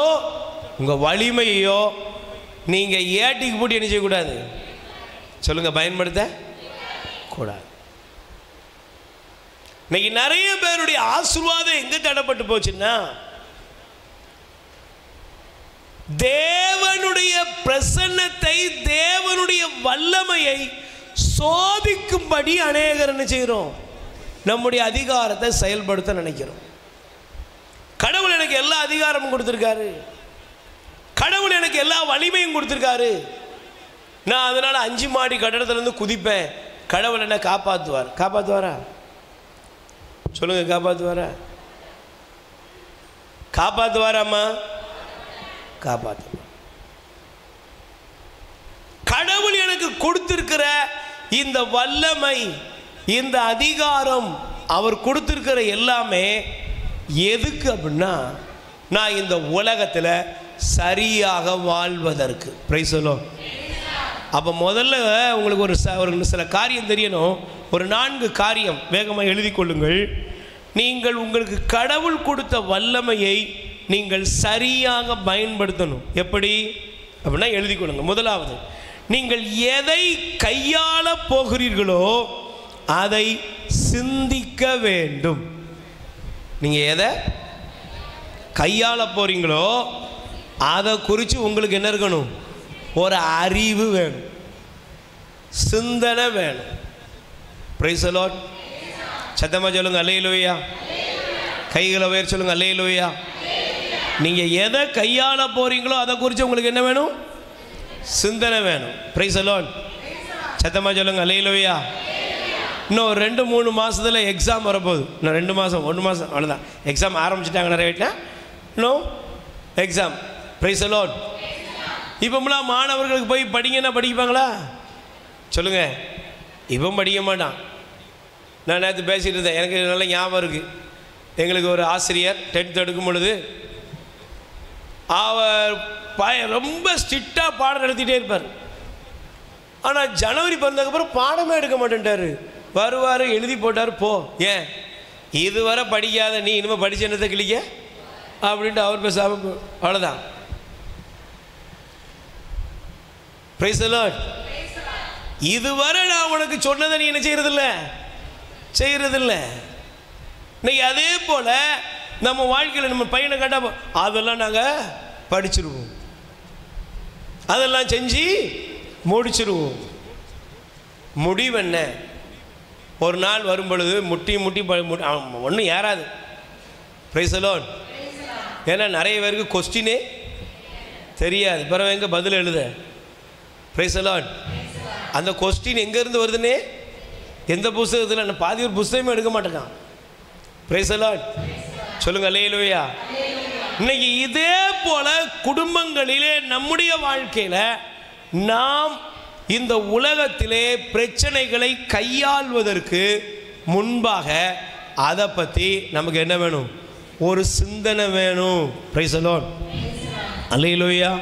உங்கள் வலிமையோ நீங்கள் ஏட்டிக்கு போட்டு என்ன செய்யக்கூடாது? சொல்லுங்க, பயன்படுத்த கூடாது. இன்னைக்கு நிறைய பேருடைய ஆசீர்வாதம் எங்கே தடப்பட்டு போச்சுன்னா, தேவனுடைய பிரசன்னத்தை, தேவனுடைய வல்லமையை சோதிக்கும்படி அநேகர் என்ன செய்கிறோம்? நம்முடைய அதிகாரத்தை செயல்படுத்த நினைக்கிறோம். கடவுள் எனக்கு எல்லா அதிகாரமும் கொடுத்துருக்காரு, கடவுள் எனக்கு எல்லா வலிமையும் கொடுத்துருக்காரு, நான் அதனால் 5 மாடி கட்டடத்துலேருந்து குதிப்பேன், கடவுள் என்ன காப்பாற்றுவாரா? சொல்லுங்க, காப்பாற்றுவாராம்மா? காப்பாற்று. கடவுள் எனக்கு கொடுத்திருக்கிற இந்த வல்லமை, இந்த அதிகாரம், அவர் கொடுத்திருக்கிற எல்லாமே எதுக்கு அப்படின்னா, நான் இந்த உலகத்தில் சரியாக வாழ்வதற்கு. Price the Lord. அப்போ முதல்ல உங்களுக்கு ஒரு சில காரியம் தெரியணும். ஒரு 4 காரியம் வேகமாக எழுதி கொள்ளுங்கள். நீங்கள் உங்களுக்கு கடவுள் கொடுத்த வல்லமையை நீங்கள் சரியாக பயன்படுத்தணும். எப்படி அப்படின்னா எழுதி கொள்ளுங்க. முதலாவது, நீங்கள் எதை கையாள போகிறீர்களோ அதை சிந்திக்க வேண்டும். நீங்கள் எதை கையாள போறீங்களோ அதை குறித்து உங்களுக்கு என்ன இருக்கணும்? ஒரு அறிவு வேணும், சிந்தனை வேணும். Praise the Lord. சத்தமா சொல்லுங்க அல்லேலூயா. கைகளை உயர்த்தி சொல்லுங்க அல்லேலூயா. நீங்கள் எதை கையாள போகிறீங்களோ அதை குறித்து உங்களுக்கு என்ன வேணும்? சிந்தனை வேணும். Praise the Lord. சத்தமாக சொல்லுங்க அல்லேலூயா. இன்னும் 2-3 மாதத்தில் எக்ஸாம் வரப்போகுது. இன்னும் 2 மாதம் 1 மாதம் அவ்வளோதான். எக்ஸாம் ஆரம்பிச்சிட்டாங்க நிறைய வீட்டில். இன்னும் எக்ஸாம். Price the Lord. இப்போலாம் மாணவர்களுக்கு போய் படிங்கன்னா படிப்பாங்களா? சொல்லுங்கள். இப்போ படிக்க மாட்டான். நான் நேற்று பேசிகிட்டு இருந்தேன், எனக்கு நல்ல ஞாபகம் இருக்குது. எங்களுக்கு ஒரு ஆசிரியர் 10th எடுக்கும் பொழுது அவர் ரொம்ப ஸ்ட்ரிக்டாக பாடம் நடத்திட்டே இருப்பார். ஆனால் ஜனவரி பிறந்ததுக்கப்புறம் பாடமே எடுக்க மாட்டேன்ட்டார். வருவார், எழுதி போட்டார், போ. ஏன் இதுவரை படிக்காத நீ இனிமேல் படித்த என்னத்தை கிளிக்க அப்படின்ட்டு அவர் பேசாமல் அவ்வளோதான். Price the Lord. இதுவரை நான் உனக்கு சொன்னதை நீ என்ன செய்யறதில்ல. இன்னைக்கு அதே போல் நம்ம வாழ்க்கையில் நம்ம பையனை கேட்டால் அதெல்லாம் நாங்கள் படிச்சிருவோம், அதெல்லாம் செஞ்சு முடிச்சிருவோம். முடிவு என்ன? ஒரு நாள் வரும் பொழுது முட்டி ஒன்றும் ஏறாது. Price the Lord. ஏன்னா நிறைய பேருக்கு கொஸ்டினே தெரியாது, பிறகு எங்கே பதில் எழுத. Price the Lord. அந்த கொஸ்டின் எங்கேருந்து வருதுன்னே எந்த புஸ்தகத்தில் பாதி ஒரு புஸ்தகமே எடுக்க மாட்டேங்கான். Price the Lord. சொல்லுங்க அல்லேலூயா. இன்னைக்கு இதே போல குடும்பங்களிலே நம்முடைய வாழ்க்கையில் நாம் இந்த உலகத்திலே பிரச்சனைகளை கையாள்வதற்கு முன்பாக அதை பற்றி நமக்கு என்ன வேணும்? ஒரு சிந்தனை வேணும். Praise the Lord. அல்லேலூயா.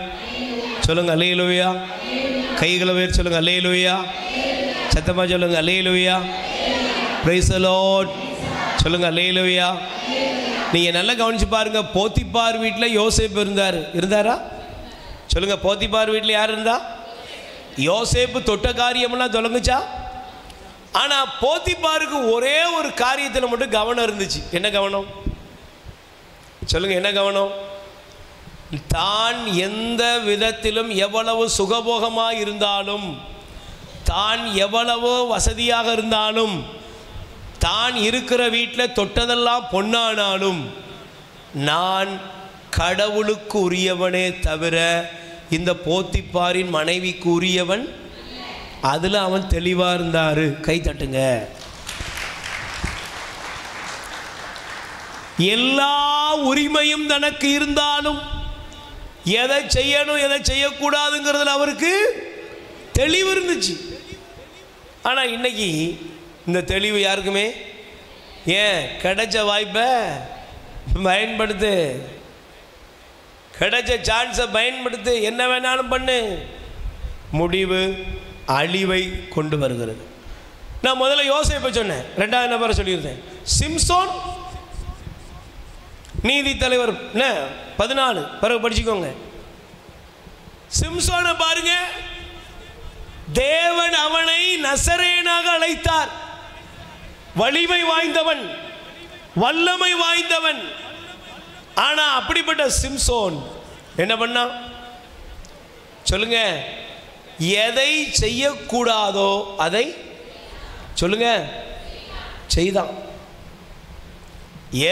சொல்லுங்க அல்லேலூயா. கைகளை உயர்த்தி சொல்லுங்க அல்லேலூயா. சத்தமாக சொல்லுங்க அல்லேலூயா. Praise the Lord. சொல்லுங்க அல்லேலூயா. நீங்கள் நல்லா கவனிச்சு பாருங்க. போத்திபார் வீட்டில் யோசேப்பு இருந்தாரா? சொல்லுங்க. போத்திபார் வீட்டில் யார் இருந்தா? யோசேப்பு தொட்ட காரியமெல்லாம் தொடங்குச்சா? ஆனால் போத்திபாருக்கு ஒரே ஒரு காரியத்தில் மட்டும் கவனம் இருந்துச்சு. என்ன கவனம்? சொல்லுங்க, என்ன கவனம்? தான் எந்த விதத்திலும் எவ்வளவு சுகபோகமாக இருந்தாலும், தான் எவ்வளவோ வசதியாக இருந்தாலும், தான் இருக்கிற வீட்டில் தொட்டதெல்லாம் பொன்னானாலும், நான் கடவுளுக்கு உரியவனே தவிர இந்த போத்திபாரின் மனைவிக்கு உரியவன். அதில் அவன் தெளிவாக இருந்தார். கை தட்டுங்க. எல்லா உரிமையும் தனக்கு இருந்தாலும் எதை செய்யணும் எதை செய்யக்கூடாதுங்கிறதுல அவருக்கு தெளிவு இருந்துச்சு. ஆனால் இன்னைக்கு இந்த தெளிவு யாருக்குமே? ஏன்? கிடைச்ச வாய்ப்பை பயன்படுத்து, கிடைச்ச சான்ஸை பயன்படுத்து, என்ன வேணாலும் பண்ணு. முடிவு அழிவை கொண்டு வருகிறது. நான் முதல்ல யோசேப்பை சொன்னேன், 2வது நபரை சொல்லியிருந்தேன். சிம்சோன் நீதி தலைவர் 14 பிறகு படிச்சுக்கோங்க. சிம்சோனை பாருங்க. தேவன் அவனை நசரேனாக அழைத்தார். வலிமை வாய்ந்தவன், வல்லமை வாய்ந்தவன். ஆனா அப்படிப்பட்ட சிம்சோன் என்ன பண்ணா? சொல்லுங்க. எதை செய்யக்கூடாதோ அதை சொல்லுங்க செய்தான்.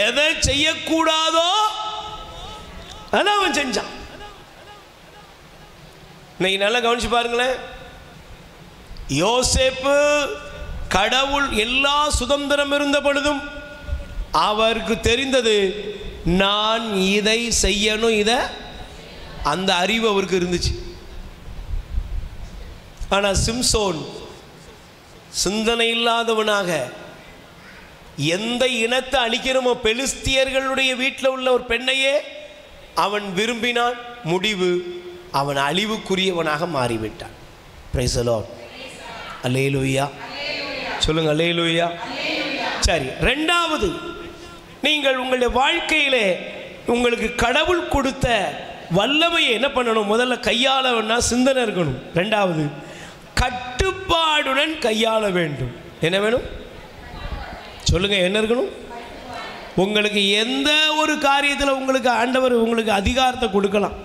எதை செய்யக்கூடாதோ அதை அவன் செஞ்சான். இன்னைக்கு நல்லா கவனிச்சு பாருங்களேன். யோசேப்பு கடவுள் எல்லா சுதந்திரம் இருந்த பொழுதும் அவருக்கு தெரிந்தது, நான் இதை செய்யணும், இதை அந்த அறிவு அவருக்கு இருந்துச்சு. ஆனால் சிம்சோன் சிந்தனை இல்லாதவனாக எந்த இனத்தை அழிக்கிறோமோ பெலிஸ்தியர்களுடைய வீட்டில் உள்ள ஒரு பெண்ணையே அவன் விரும்பினான். முடிவு அவன் அழிவுக்குரியவனாக மாறிவிட்டான். Price the Lord. அல்லேலூயா. சொல்லுங்க அல்லேலூயா. சரி, 2வது, நீங்கள் உங்களுடைய வாழ்க்கையிலே உங்களுக்கு கடவுள் கொடுத்த வல்லமையை என்ன பண்ணணும்? முதல்ல கையாள வேணா சிந்தனை இருக்கணும். 2வது, கட்டுப்பாடுடன் கையாள வேண்டும். என்ன வேணும்? சொல்லுங்க, என்ன இருக்கணும்? உங்களுக்கு எந்த ஒரு காரியத்தில் உங்களுக்கு ஆண்டவர் உங்களுக்கு அதிகாரத்தை கொடுக்கலாம்,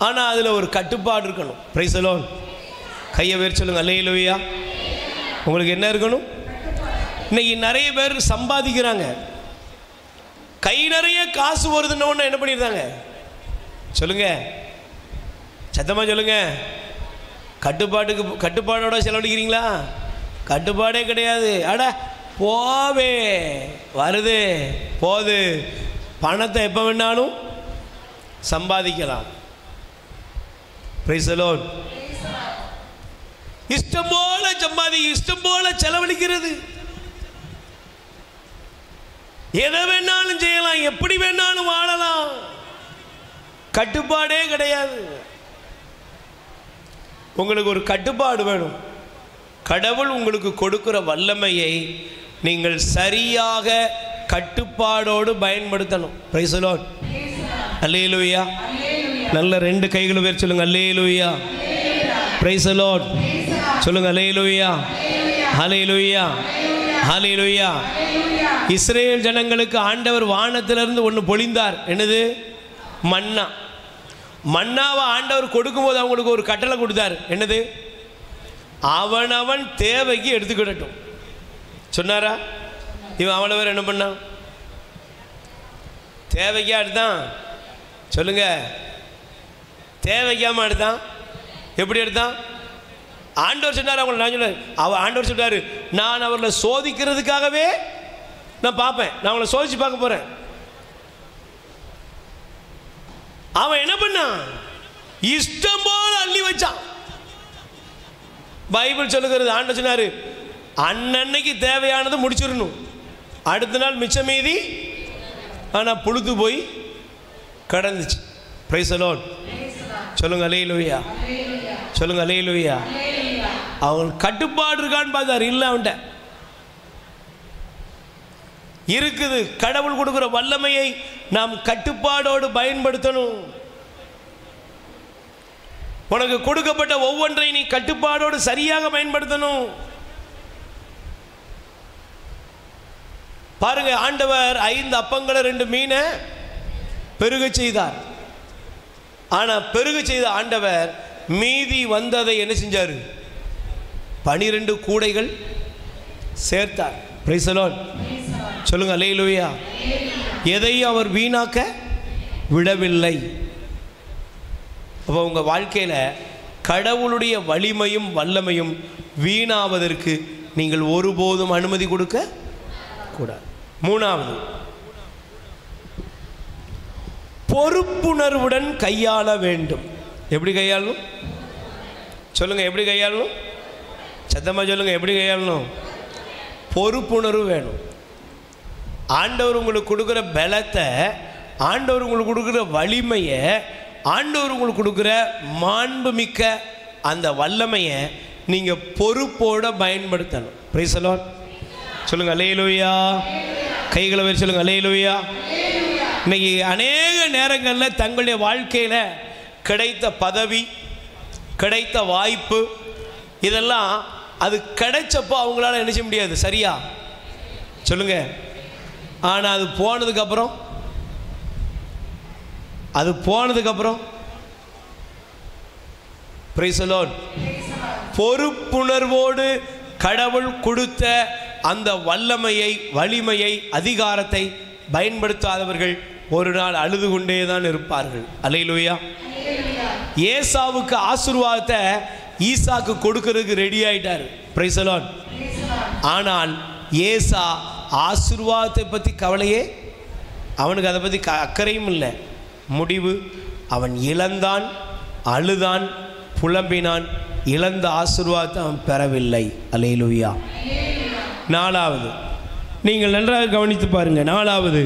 ஆனால் அதில் ஒரு கட்டுப்பாடு இருக்கணும். Price the Lord. கையை உயர்த்தி சொல்லுங்க அல்லேலூயா. உங்களுக்கு என்ன இருக்கணும்? இன்னைக்கு நிறைய பேர் சம்பாதிக்கிறாங்க, கை நிறைய காசு வருதுன்னு என்ன பண்ணியிருந்தாங்க சொல்லுங்க, சத்தமாக சொல்லுங்க. கட்டுப்பாடோட செலவழிக்கிறீங்களா? கட்டுப்பாடே கிடையாது. அட போவே வருது போது, பணத்தை எப்போ வேணாலும் சம்பாதிக்கலாம். Price the Lord. இஷ்டம் போல இஷ்டம் போல செலவழிக்கிறது. எதை வேணாலும் செய்யலாம், எப்படி வேணாலும் வாழலாம், கட்டுப்பாடே கிடையாது. உங்களுக்கு ஒரு கட்டுப்பாடு வேணும். கடவுள் உங்களுக்கு கொடுக்கிற வல்லமையை நீங்கள் சரியாக கட்டுப்பாடோடு பயன்படுத்தணும். Praise the Lord. அல்லேலூயா. நல்ல 2 கைகளை பேர் சொல்லுங்க, அல்லேலூயா. பிரைஸ் தி லார்ட் சொல்லுங்க, அல்லேலூயா, அல்லேலூயா, அல்லேலூயா. இஸ்ரேல் ஜனங்களுக்கு ஆண்டவர் வானத்திலிருந்து ஒன்று பொழிந்தார். என்னது? மன்னா. மன்னாவை ஆண்டவர் கொடுக்கும்போது அவங்களுக்கு ஒரு கட்டளை கொடுத்தார். என்னது? அவனவன் தேவைக்கு எடுத்துக்கிடட்டும் சொன்னாரா? இவன் அவனவர் என்ன பண்ணான்? தேவைக்கா எடுத்தான்? சொல்லுங்க, தேவைக்காம எடுத்தான். எப்படி எடுத்தான்? ஆண்டவர் சொன்னார். அவங்களை நான் சொன்னார், ஆண்டவர் சொன்னார், நான் அவர்களை சோதிக்கிறதுக்காகவே நான் பார்ப்பேன், நான் அவங்களை சோதிச்சு பார்க்க போறேன். அவன் என்ன பண்ணான்? இஷ்டம் போல அள்ளி வச்சான். பைபிள் சொல்லுகிறது, ஆண்டவர் சொன்னாரு, அன்னன்னைக்கு தேவையானது முடிச்சிடணும், அடுத்த நாள் மிச்ச மீதி ஆனால் புழுத்து போய் கடந்துச்சு. பிரைஸ் தி லார்ட் சொல்லுங்க, அல்லேலூயா சொல்லுங்க, அல்லேலூயா. அவன் கட்டுப்பாடு இருக்கான்னு பார்த்தாரு, இல்லை அவன்கிட்ட இருக்குது. கடவுள் கொடுக்கிற வல்லமையை நாம் கட்டுப்பாடோடு பயன்படுத்தணும். உனக்கு கொடுக்கப்பட்ட ஒவ்வொன்றை நீ கட்டுப்பாடோடு சரியாக பயன்படுத்தணும். பாருங்க, ஆண்டவர் 5 அப்பங்களை 2 மீனை பெருக செய்தார். ஆனா பெருக செய்த ஆண்டவர் மீதி வந்ததை என்ன செஞ்சாரு? 12 கூடைகள் சேர்த்தார். பிரைஸ் தி லார்ட் சொல்லுங்க, அல்லேலூயா. எதையும் அவர் வீணாக்க விடவில்லை. அப்போ உங்கள் வாழ்க்கையில் கடவுளுடைய வலிமையும் வல்லமையும் வீணாவதற்கு நீங்கள் ஒருபோதும் அனுமதி கொடுக்க கூடாது. 3வது, பொறுப்புணர்வுடன் கையாள வேண்டும். எப்படி கையாளணும் சொல்லுங்க, எப்படி கையாளணும்? சத்தமாக சொல்லுங்க, எப்படி கையாளணும்? பொறுப்புணர்வு வேணும். ஆண்டவர் உங்களுக்கு கொடுக்குற பலத்தை, ஆண்டவர் உங்களுக்கு கொடுக்குற வலிமையை, ஆண்டவர் உங்களுக்கு கொடுக்குற மாண்புமிக்க அந்த வல்லமையை நீங்கள் பொறுப்போட பயன்படுத்தணும். பிரைஸ் தி லார்ட் சொல்லுங்க, அல்லேலூயா. கைகளை வச்சு சொல்லுங்க, அல்லேலூயா. இன்னைக்கு அநேக நேரங்களில் தங்களுடைய வாழ்க்கையில் கிடைத்த பதவி, கிடைத்த வாய்ப்பு, இதெல்லாம் அது கிடைச்சப்போ அவங்களால என்ன செய்ய முடியாது, சரியா சொல்லுங்க. ஆனால் அது போனதுக்கப்புறம் பிரைஸ் தி லார்ட் பொறுப்புணர்வோடு கடவுள் கொடுத்த அந்த வல்லமையை, வலிமையை, அதிகாரத்தை பயன்படுத்தாதவர்கள் ஒரு நாள் அழுது கொண்டே தான் இருப்பார்கள். அல்லேலூயா. ஏசாவுக்கு ஆசீர்வாதத்தை ஈசாக்கு கொடுக்கிறதுக்கு ரெடி ஆயிட்டார். Price the Lord. ஆனால் ஏசா ஆசீர்வாதத்தை பற்றி கவலையே, அவனுக்கு அதை பற்றி அக்கறையும் இல்லை. முடிவு, அவன் இழந்தான், அழுதான், புலம்பினான். இழந்த ஆசீர்வாதத்தை அவன் பெறவில்லை. அல்லேலூயா. 4வது, நீங்கள் நன்றாக கவனித்து பாருங்க. 4வது,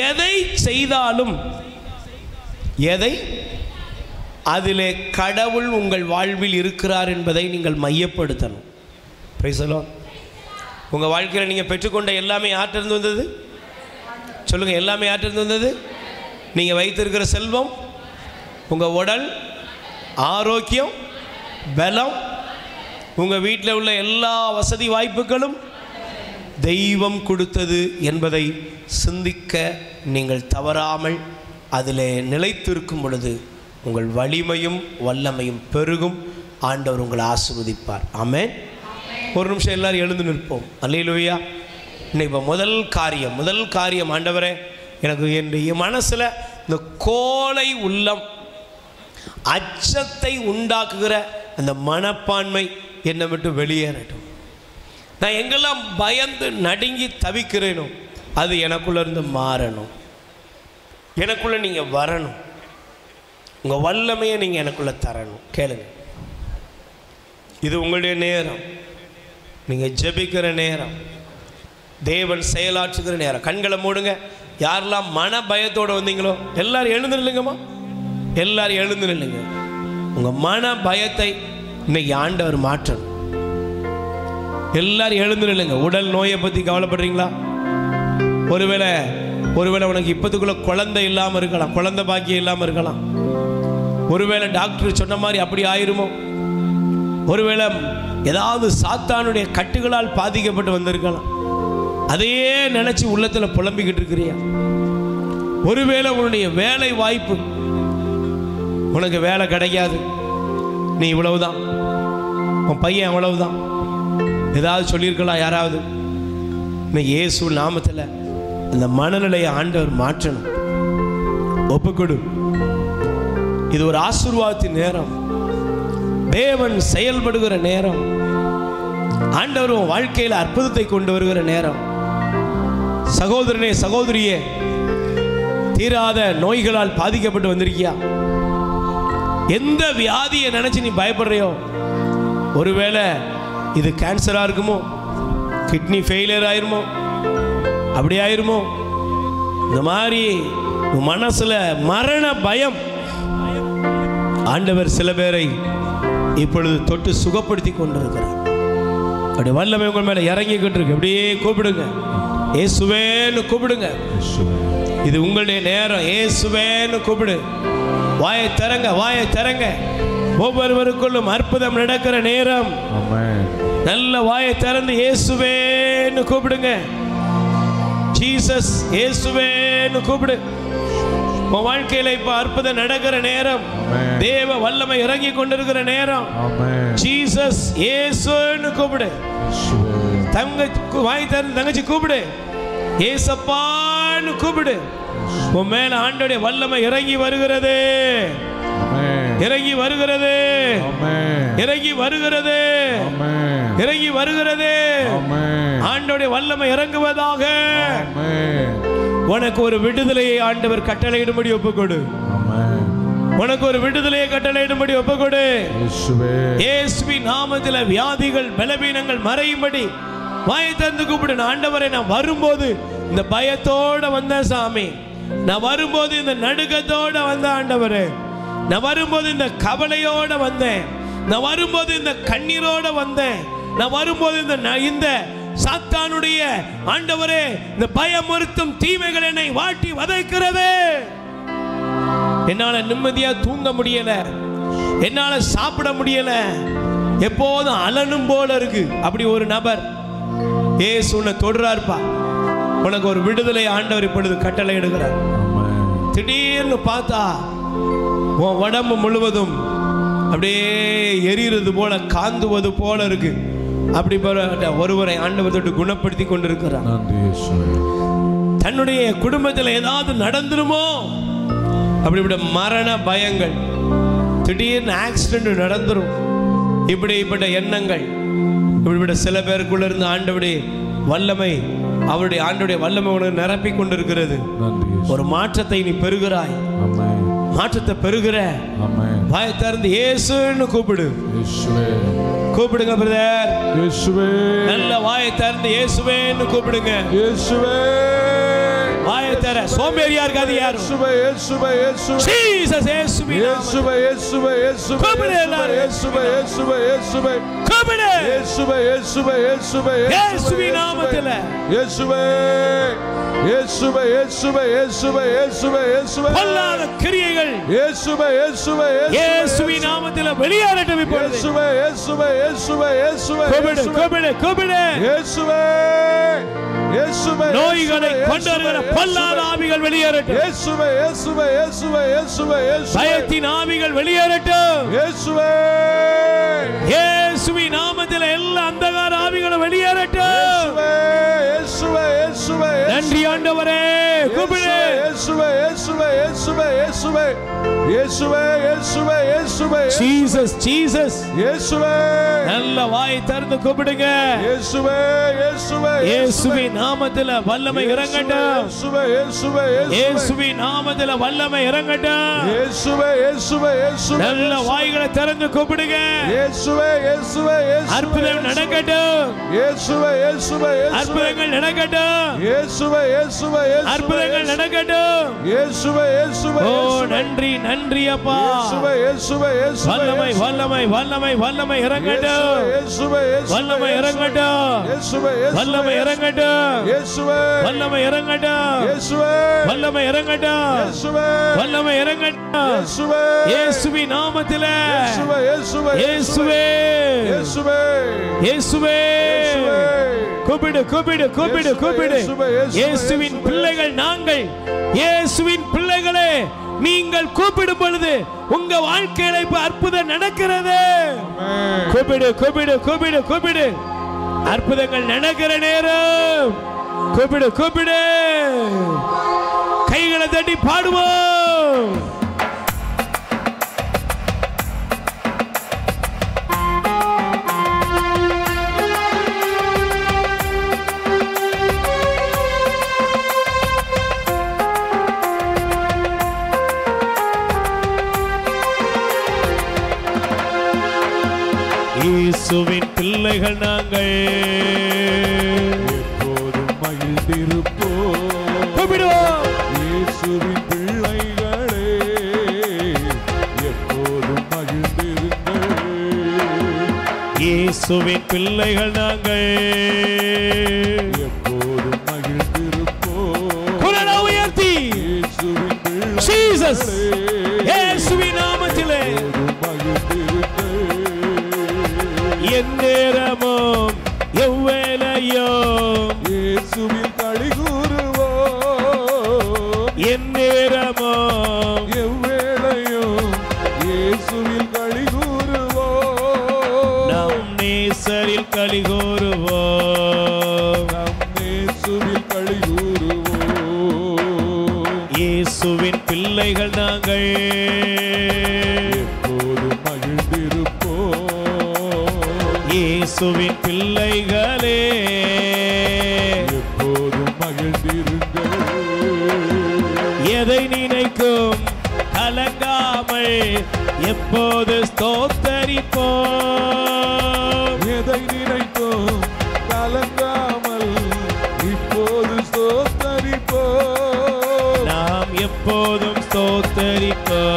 எதை செய்தாலும் அதிலே கடவுள் உங்கள் வாழ்வில் இருக்கிறார் என்பதை நீங்கள் மையப்படுத்தணும். Price the Lord. உங்கள் வாழ்க்கையில் நீங்கள் பெற்றுக்கொண்ட எல்லாமே யார்கிட்டருந்து வந்தது சொல்லுங்கள், எல்லாமே யார்கிட்டருந்து வந்தது? நீங்கள் வைத்திருக்கிற செல்வம், உங்கள் உடல் ஆரோக்கியம், பலம், உங்கள் வீட்டில் உள்ள எல்லா வசதி வாய்ப்புகளும் தெய்வம் கொடுத்தது என்பதை சிந்திக்க நீங்கள் தவறாமல் அதில் நிலைத்திருக்கும் பொழுது உங்கள் வலிமையும் வல்லமையும் பெருகும். ஆண்டவர் உங்களை ஆசீர்வதிப்பார். ஆமென். ஒரு நிமிஷம் எல்லாரும் எழுந்து நிற்போம். அல்லேலூயா. இன்னைக்கு முதல் காரியம் ஆண்டவரே, எனக்கு என்னுடைய மனசில் இந்த கோலை உள்ளம், அச்சத்தை உண்டாக்குகிற அந்த மனப்பான்மை என்னை விட்டு வெளியேறட்டும். நான் எங்கெல்லாம் பயந்து நடுங்கி தவிக்கிறேனோ அது எனக்குள்ள இருந்து மாறணும். எனக்குள்ள நீங்கள் வரணும். உங்கள் வல்லமையை நீங்கள் எனக்குள்ள தரணும். கேளுங்க, இது உங்களுடைய நேரம். நீங்கள் ஜெபிக்கிற நேரம், தேவன் செயலாற்றுகிற நேரம். கண்களை மூடுங்க. யாரெல்லாம் மன பயத்தோடு வந்தீங்களோ எல்லாரும் எழுந்து நில்லுங்கம்மா. எல்லாரும் எழுந்து நில்லுங்க. உங்கள் மன பயத்தை இன்னைக்கு ஆண்டவர் மாற்றணும். எல்லாரும் எழுந்து நில்லுங்க. உடல் நோயை பற்றி கவலைப்படுறீங்களா? ஒருவேளை உனக்கு இப்போதுக்குள்ள குழந்தை இல்லாமல் இருக்கலாம், குழந்தை பாக்கியம் இல்லாமல் இருக்கலாம். ஒருவேளை டாக்டர் சொன்ன மாதிரி அப்படி ஆயிருமோ? ஒருவேளை ஏதாவது சாத்தானுடைய கட்டுகளால் பாதிக்கப்பட்டு வந்திருக்கலாம். அதையே நினைச்சு உள்ளத்தில் புலம்பிக்கிட்டு இருக்கிறியா? ஒருவேளை உன்னுடைய வேலை வாய்ப்பு, உனக்கு வேலை கிடைக்காது, நீ இவ்வளவுதான், உன் பையன் அவ்வளவுதான், ஏதாவது சொல்லியிருக்கலாம் யாராவது. இன்னைக்கு இயேசு நாமத்தில் அந்த மனநிலையை ஆண்டவர் மாற்றணும். ஒப்புக்கொடு. இது ஒரு ஆசீர்வாதத்தின் நேரம். தேவன் செயல்படுகிற நேரம். ஆண்டவர் உன் வாழ்க்கையில் அற்புதத்தை கொண்டு வருகிற நேரம். சகோதரனே, சகோதரியே, தீராத நோய்களால் பாதிக்கப்பட்டு வந்திருக்கியா? எந்த வியாதியை நினைச்சு நீ பயப்படுறியோ? ஒருவேளை இது கேன்சரா இருக்குமோ, கிட்னி ஃபெயிலியர் ஆயிருமோ, அப்படி ஆயிருமோ? இந்த மாதிரி மனசுல மரண பயம் ஆண்டவர் சில பேரை இப்பொழுது தொட்டு சுகப்படுத்தி கொண்டிருக்கிறார். அப்படி வல்லமை உங்கள் மேல இறங்கிக்கிட்டு இருக்கு. அப்படியே கூப்பிடுங்க, இயேசுவேன்னு கூப்பிடுங்க. இது உங்களுடைய நேரம். இயேசுவேன்னு கூப்பிடு. வாயை திறங்க, வாயை திறங்க. ஒவ்வொருவருக்குள்ளும் அற்புதம் நடக்கிற நேரம். நல்ல வாயை திறந்து இயேசுவேன்னு கூப்பிடுங்க. ஜீசஸ், இயேசுவேன்னு கூப்பிடு. உன் வாழ்க்கையில இப்ப அற்புதம் நடக்கிற நேரம். தேவ வல்லமை இறங்கி கொண்டிருக்கிற நேரம். ஜீசஸ், இயேசுன்னு கூப்பிடு. வாய் திறந்து தங்கச்சி கூப்பிடு. ஏசப்பான்னு கூப்பிடு. உன் மேல ஆண்டவருடைய வல்லமை இறங்கி வருகிறது, இறங்கி வருகிறது, இறங்கி வருகிறது, இறங்கி வருகிறது. ஆண்டவருடைய வல்லமை இறங்குவதாக. உனக்கு ஒரு விடுதலையை ஆண்டவர் கட்டளையிடும்படி ஒப்புக்கொடு. உனக்கு ஒரு விடுதலையை கட்டளையிடும்படி ஒப்புக்கொடு. இயேசுவின் நாமத்தில் வியாதிகள், பலவீனங்கள் மறையும்படி வாயை திறந்து கூப்பிடு. ஆண்டவரை, நான் வரும்போது இந்த பயத்தோட வந்தேன் சாமி. நான் வரும்போது இந்த நடுக்கத்தோட வந்த ஆண்டவரே. நான் வரும்போது இந்த கவலையோட வந்தேன். நான் வரும்போது இந்த கண்ணீரோட வந்தேன். நான் வரும்போது இந்த சாத்தானுடைய ஆண்டவரே, இந்த பயமுறுத்தும் தீமைகள் என்னை வாட்டி வதைக்கிறது. என்னால நிம்மதியா தூங்க முடியல, என்னால சாப்பிட முடியல, எப்போதும் அலனும் போல இருக்கு. அப்படி ஒரு நபர் இயேசு உன்னை தொடுறாருப்பா. உனக்கு ஒரு விடுதலை ஆண்டவர் இப்பொழுது கட்டளை இடுகிறார். திடீர்னு பார்த்தா உன் உடம்பு முழுவதும் அப்படியே எரிகிறது போல, காந்துவது போல இருக்கு. அப்படி ஒருவரை ஆண்டவர் தொட்டு குணப்படுத்தி கொண்டிருக்கிறார். தன்னுடைய குடும்பத்தில் ஏதாவது நடந்துருமோ அப்படிப்பட்ட மரண பயங்கள், திடீர்னு ஆக்சிடென்ட் நடந்துரும், இப்படிப்பட்ட எண்ணங்கள், இப்படிப்பட்ட சில பேருக்குள்ள இருந்து ஆண்டவருடைய வல்லமை, அவருடைய ஆண்டவருடைய வல்லமை உனக்கு நிரப்பி கொண்டிருக்கிறது. ஒரு மாற்றத்தை நீ பெறுகிறாய். மாற்றத்தை பெறுகிற. வாயை திறந்து இயேசுன்னு கூப்பிடு. கூப்பிடுங்க பிரதர். இயேசுவே. நல்ல வாயை திறந்து இயேசுவேன்னு கூப்பிடுங்க. இயேசுவே. வாயை திற. சோம்பேறியா இருக்காது யாரும். இயேசுவே, இயேசுவே, இயேசுவே. ஜீசஸ், இயேசுவே. இயேசுவே, இயேசுவே, இயேசுவே. கூப்பிடு எல்லாரும். இயேசுவே, இயேசுவே, இயேசுவே. கூப்பிடு. இயேசுவே, இயேசுவே, இயேசுவே. இயேசுவின் நாமத்திலே. இயேசுவே, இயேசுவே, இயேசுவே, இயேசுவே, இயேசுவே, இயேசுவே. பொல்லாத கிரியைகள் இயேசுவே, இயேசுவே, இயேசுவின் நாமத்திலே வெளியேறட்டும் இப்பொழுது. இயேசுவே, இயேசுவே, இயேசுவே, இயேசுவே. கூப்பிடு, கூப்பிடு, கூப்பிடு. இயேசுவே, இயேசுவே. நோய்களை கொண்டு வருகிற பொல்லாத ஆவிகள் வெளியேறட்டும். இயேசுவே, இயேசுவே, இயேசுவே, இயேசுவே, இயேசுவே. பயத்தின் ஆவிகள் வெளியேறட்டும். இயேசுவே. இயேசுவின் நாமத்திலே எல்லா அந்தகார ஆவிகளும் வெளியேறட்டும். இயேசுவே, இயேசுவே, இயேசுவே. நன்றி ஆண்டவரே. கூப்பிடு. இயேசுவே இயேசுவே இயேசுவே இயேசுவே இயேசுவே இயேசுவே இயேசுவே ஜீசஸ் ஜீசஸ் இயேசுவே நல்ல வாயை திறந்து கூப்பிடுங்க இயேசுவே இயேசுவே இயேசுவின் நாமத்திலே வல்லமை இறங்கட்டும் இயேசுவே இயேசுவே இயேசுவின் நாமத்திலே வல்லமை இறங்கட்டும் இயேசுவே இயேசுவே இயேசுவே நல்ல வாய்களை திறந்து கூப்பிடுங்க இயேசுவே இயேசுவே அற்புதம் நடக்கட்டும் இயேசுவே இயேசுவே அற்புதங்கள் நடக்கட்டும் இயேசுவே இயேசுவே அற்புதங்கள் நடக்கட்டும் இயேசுவே இயேசுவே ஓ நன்றி நன்றி அப்பா இயேசுவே இயேசுவே இயேசுவே வல்லமை வல்லமை வல்லமை வல்லமை இறங்கட்டும் இயேசுவே வல்லமை இறங்கட்டும் இயேசுவே வல்லமை இறங்கட்டும் இயேசுவே வல்லமை இறங்கட்டும் இயேசுவே வல்லமை இறங்கட்டும் இயேசுவே வல்லமை இறங்கட்டும் இயேசுவே இயேசுவின் நாமத்திலே இயேசுவே இயேசுவே இயேசுவே இயேசுவே இயேசுவே கூப்பிடு கூப்பிடு கூப்பிடு கூப்பிடு இயேசுவின் பிள்ளைகள் நாங்கள் இயேசுவின் பிள்ளைகளே நீங்கள் கூப்பிடும் பொழுது உங்க வாழ்க்கையில இப்ப அற்புதம் நடக்கிறது கூப்பிடு கூப்பிடு கூப்பிடு கூப்பிடு அற்புதங்கள் நடக்கிற நேரம் கூப்பிடு கூப்பிடு கைகளை தட்டி பாடுவோம் இயேசுவின் பிள்ளைகள் நாங்கள் எப்போதும் மகிழ்ந்திருப்போம் கூப்பிடுவோம் இயேசுவின் பிள்ளைகளே எப்போதும் மகிழ்ந்திருங்கள் இயேசுவின் பிள்ளைகள் நாங்கள் எப்போதும் மகிழ்ந்திருப்போம் குரலை உயர்த்தி இயேசுவின் ஜீசஸ் பிள்ளைகளே இயேசுவின் நாமத்திலே மகிழ்ந்திருங்கள் எந்நேரமும் எவ்வேளையும் இயேசுவில் களி கூறுவோம் எந்நேரமும் எவ்வேளையும் இயேசுவில் களி கூறுவோம் நம் நேசரில் களி கூறுவோம் நம் இயேசுவில் களி கூறுவோம் இயேசுவின் பிள்ளைகள் நாங்கள் எப்போதும் மகிழ்ந்திருப்போம் இயேசுவின் பிள்ளைகளே எப்போதும் மகிழ்ந்திருங்கள் எதை நினைக்கும் கலங்காமல் எப்போது ஸ்தோத்தரிப்போம் எதை நினைத்தோம் கலங்காமல் இப்போது ஸ்தோத்தரிப்போம் நாம் எப்போதும் ஸ்தோத்தரிப்போம்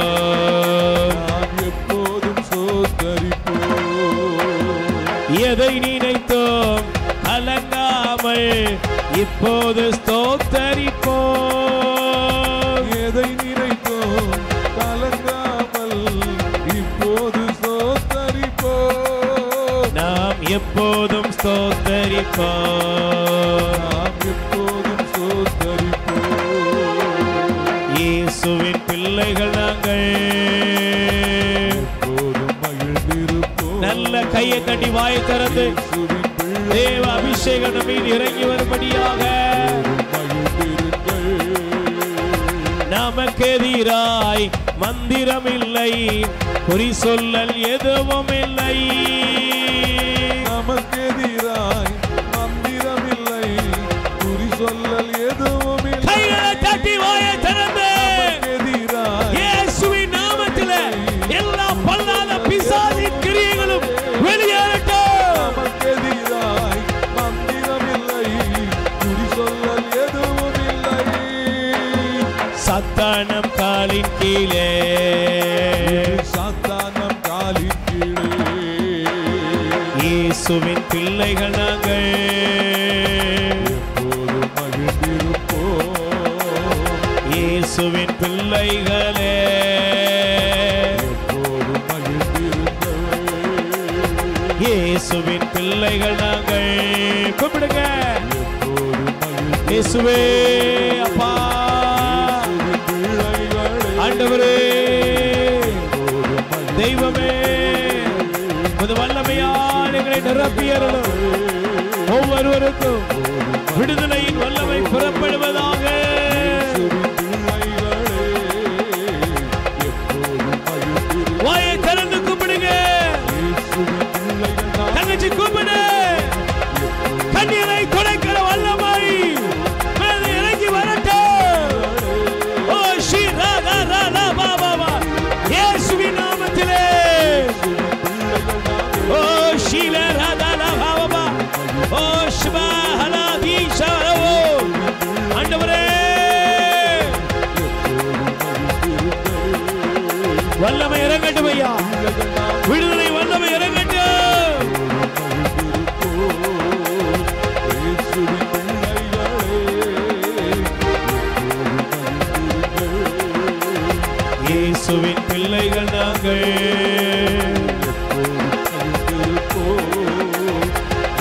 நாம் எப்போதும் ஸ்தோத்தரிப்போம் எதை நினைத்தோம் கலங்காமல் இப்போது ஸ்தோத்தரிப்போம் எதை நினைத்தோம் கலங்காமல் இப்போது ஸ்தோத்தரிப்போம் நாம் எப்போதும் ஸ்தோத்தரிப்போம் நாம் எப்போதும் ஸ்தோத்தரிப்போம் இயேசுவின் பிள்ளைகள் நாங்கள் எப்போதும் மகிழ்ந்திருப்போம் நல்ல கையை தட்டி வாயை திறந்து இயேசுவின் பிள்ளை தேவ அபிஷேகம் நம்ம மீது இறங்கி வரும்படியாக மகிழ்ந்திருங்கள் நமக்கு எதிராய் மந்திரம் இல்லை குறி சொல்லல் எதுவும் இல்லை நமக்கு எதிராய் மந்திரமில்லை குறி சொல்லல் எதுவும் இல்லை கைகளை தட்டி வாயை திறந்து நமக்கு எதிராய் இயேசுவின் நாமத்திலே எல்லா பொல்லாத பிசாசின் கிரியைகளும் வெளியேறட்டும் நமக்கு எதிராய் மந்திரமில்லை குறி சொல்லல் எதுவும் இல்லை சத்தானம் காலின் கீழே சாத்தானம் காலின் கீழே இயேசுவின் பிள்ளைகள் நாங்கள் எப்போதும் மகிழ்ந்திருப்போம் இயேசுவின் பிள்ளைகளே எப்போதும் மகிழ்ந்திருங்கள் இயேசுவின் பிள்ளைகள் நாங்கள் கூப்பிடுங்க எப்போதும் மகிழ்ந்திருங்கள் இயேசுவே அப்பா ஆண்டவரே தெய்வமே உமது வல்லமையால் எங்களை நிரப்பியருளும் ஒவ்வொருவருக்கும் விடுதலையின் வல்லமை புறப்படுவதாக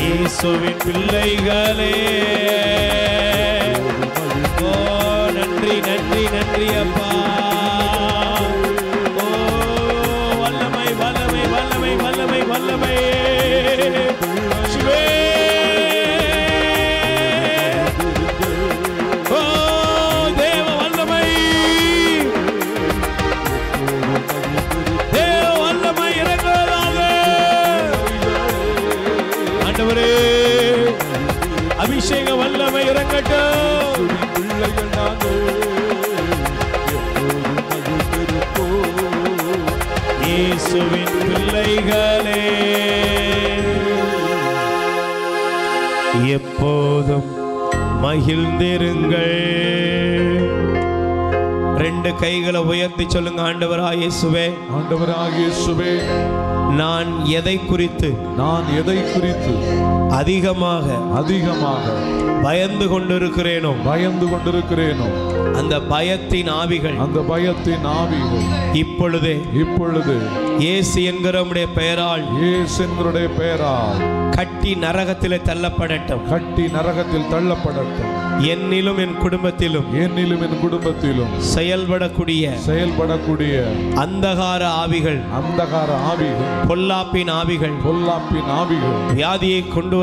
இயேசுவின் பிள்ளைகளே, ஓ நன்றி நன்றி நன்றி அப்பா. ஓ வல்லமை வல்லமை வல்லமை வல்லமை வல்லமை சிவே. ஓ தேவ வல்லமை, தேவ வல்லமை இறங்குவதாக. ஆண்டவரே, அபிஷேக வல்லமை இறங்கட்டும். இயேசுவின் பிள்ளைகளே, எப்போதும் மகிழ்ந்திருங்கள். ரெண்டு கைகளை உயர்த்தி சொல்லுங்க, ஆண்டவராகிய இயேசுவே, ஆண்டவராகிய இயேசுவே, நான் எதை குறித்து அதிகமாக பயந்து கொண்டிருக்கிறேனோ அந்த பயத்தின் ஆவிகள் இப்பொழுது இயேசு என்கிற பெயரால் கட்டி நரகத்தில் தள்ளப்படட்டும். என்னிலும் என் குடும்பத்திலும் செயல்படக்கூடிய அந்தகார ஆவிகள், பொல்லாப்பின் ஆவிகள், வியாதியை கொண்டு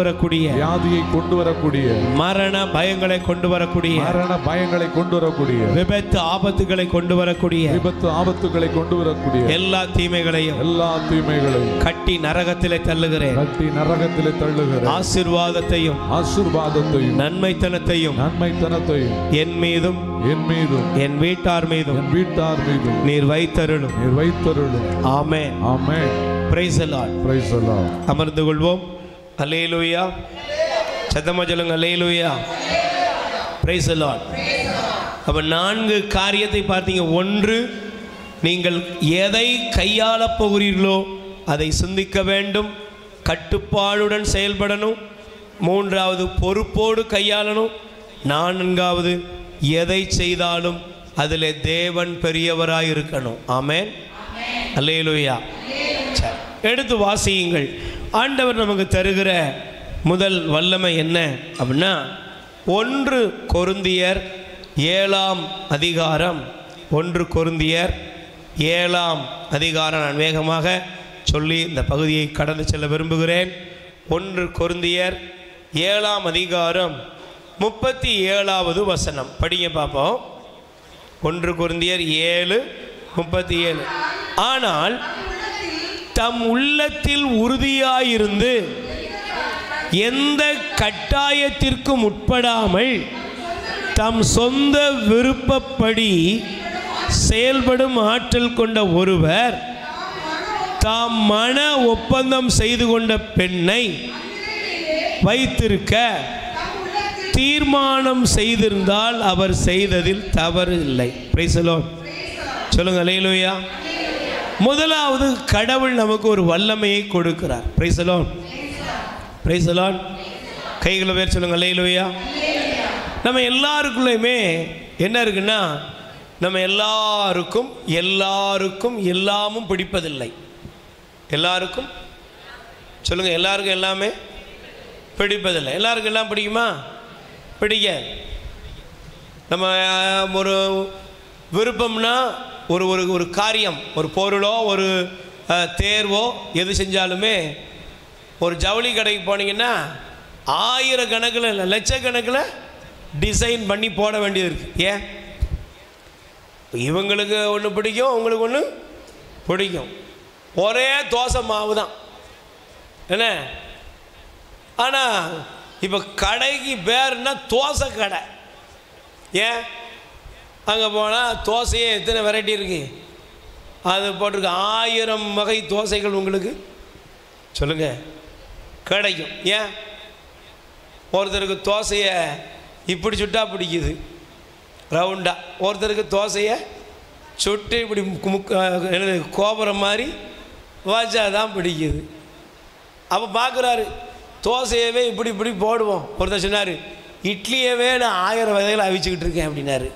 வரக்கூடிய மரண பயங்களை கொண்டு வரக்கூடிய விபத்து ஆபத்துகளை கொண்டு வரக்கூடிய எல்லா தீமைகளையும் கட்டி நரகத்திலே தள்ளுகிறேன். ஆசீர்வாதத்தையும் நன்மைத்தனத்தையும் என் மீதும் என் வீட்டார் மீதும் நீர் வைத்தருளும். ஆமென். Price the Lord. அமர்ந்து கொள்வோம். அல்லேலூயா. சத்தமா சொல்லுங்க, அல்லேலூயா. Praise the Lord. அப்ப 4 காரியத்தை பார்த்தீங்க. 1, நீங்கள் எதை கையாளப் போகிறீர்களோ அதை சிந்திக்க வேண்டும், கட்டுப்பாடுடன் செயல்படணும். 3வது, பொறுப்போடு கையாளணும். 4வது, எதை செய்தாலும் அதில் தேவன் பெரியவராய் இருக்கணும். ஆமென். அல்லேலூயா. எடுத்து வாசியுங்கள். ஆண்டவர் நமக்கு தருகிற முதல் வல்லமை என்ன அப்படின்னா, 1 கொரிந்தியர் 7ஆம் அதிகாரம். 1 கொரிந்தியர் 7ஆம் அதிகாரம். நான் வேகமாக சொல்லி இந்த பகுதியை கடந்து செல்ல விரும்புகிறேன். 1 கொரிந்தியர் 7ஆம் அதிகாரம் 37வது வசனம் படிங்க பார்ப்போம். 1 கொரிந்தியர் 7:37. ஆனால் தம் உள்ளத்தில் உறுதியாயிருந்து எந்த கட்டாயத்திற்கும் உட்படாமல் தம் சொந்த விருப்பப்படி செயல்படும் ஆற்றல் கொண்ட ஒருவர் தாம் மன ஒப்பந்தம் செய்து கொண்ட பெண்ணை வைத்திருக்க தீர்மானம் செய்திருந்தால் அவர் செய்ததில் தவறு இல்லை. Price the Lord. சொல்லுங்க, அல்லேலூயா. முதலாவது, கடவுள் நமக்கு ஒரு வல்லமையை கொடுக்கிறார். Price the Lord. Price the Lord. கைகளை பேர் சொல்லுங்க, அல்லேலூயா. நம்ம எல்லாருக்குள்ளேயுமே என்ன இருக்குன்னா, நம்ம எல்லாருக்கும் எல்லாமும் பிடிப்பதில்லை. எல்லாருக்கும் சொல்லுங்க, எல்லாருக்கும் எல்லாமே பிடிப்பதில்லை. எல்லாருக்கும் எல்லாம் பிடிக்குமா? பிடிக்க. நம்ம ஒரு விருப்பம்னா ஒரு ஒரு ஒரு காரியம், ஒரு பொருளோ ஒரு தேர்வோ எது செஞ்சாலுமே, ஒரு ஜவுளி கடைக்கு போனீங்கன்னா ஆயிரக்கணக்கில் இல்லை லட்சக்கணக்கில் டிசைன் பண்ணி போட வேண்டியது இருக்குது. ஏன்? இவங்களுக்கு ஒன்று பிடிக்கும், உங்களுக்கு ஒன்று பிடிக்கும். ஒரே தோசை மாவு தான் என்ன. ஆனால் இப்போ கடைக்கு பேருன்னா தோசை கடை. ஏன்? அங்கே போனால் தோசையே எத்தனை வெரைட்டி இருக்குது, அது போட்டிருக்கு. 1000 வகை தோசைகள் உங்களுக்கு சொல்லுங்கள் கிடைக்கும். ஏன்? ஒருத்தருக்கு தோசையை இப்படி சுட்டா பிடிக்குது ரவுண்டாக, ஒருத்தருக்கு தோசையை சுட்டு இப்படி என்னது கோபுரம் மாதிரி வாச்சா தான் பிடிக்குது. அப்போ பார்க்குறாரு, தோசையவே இப்படி இப்படி போடுவோம். ஒருத்தர் சொன்னார், இட்லியவே நான் 1000 வகையில் அவிச்சுக்கிட்டு இருக்கேன் அப்படின்னாரு.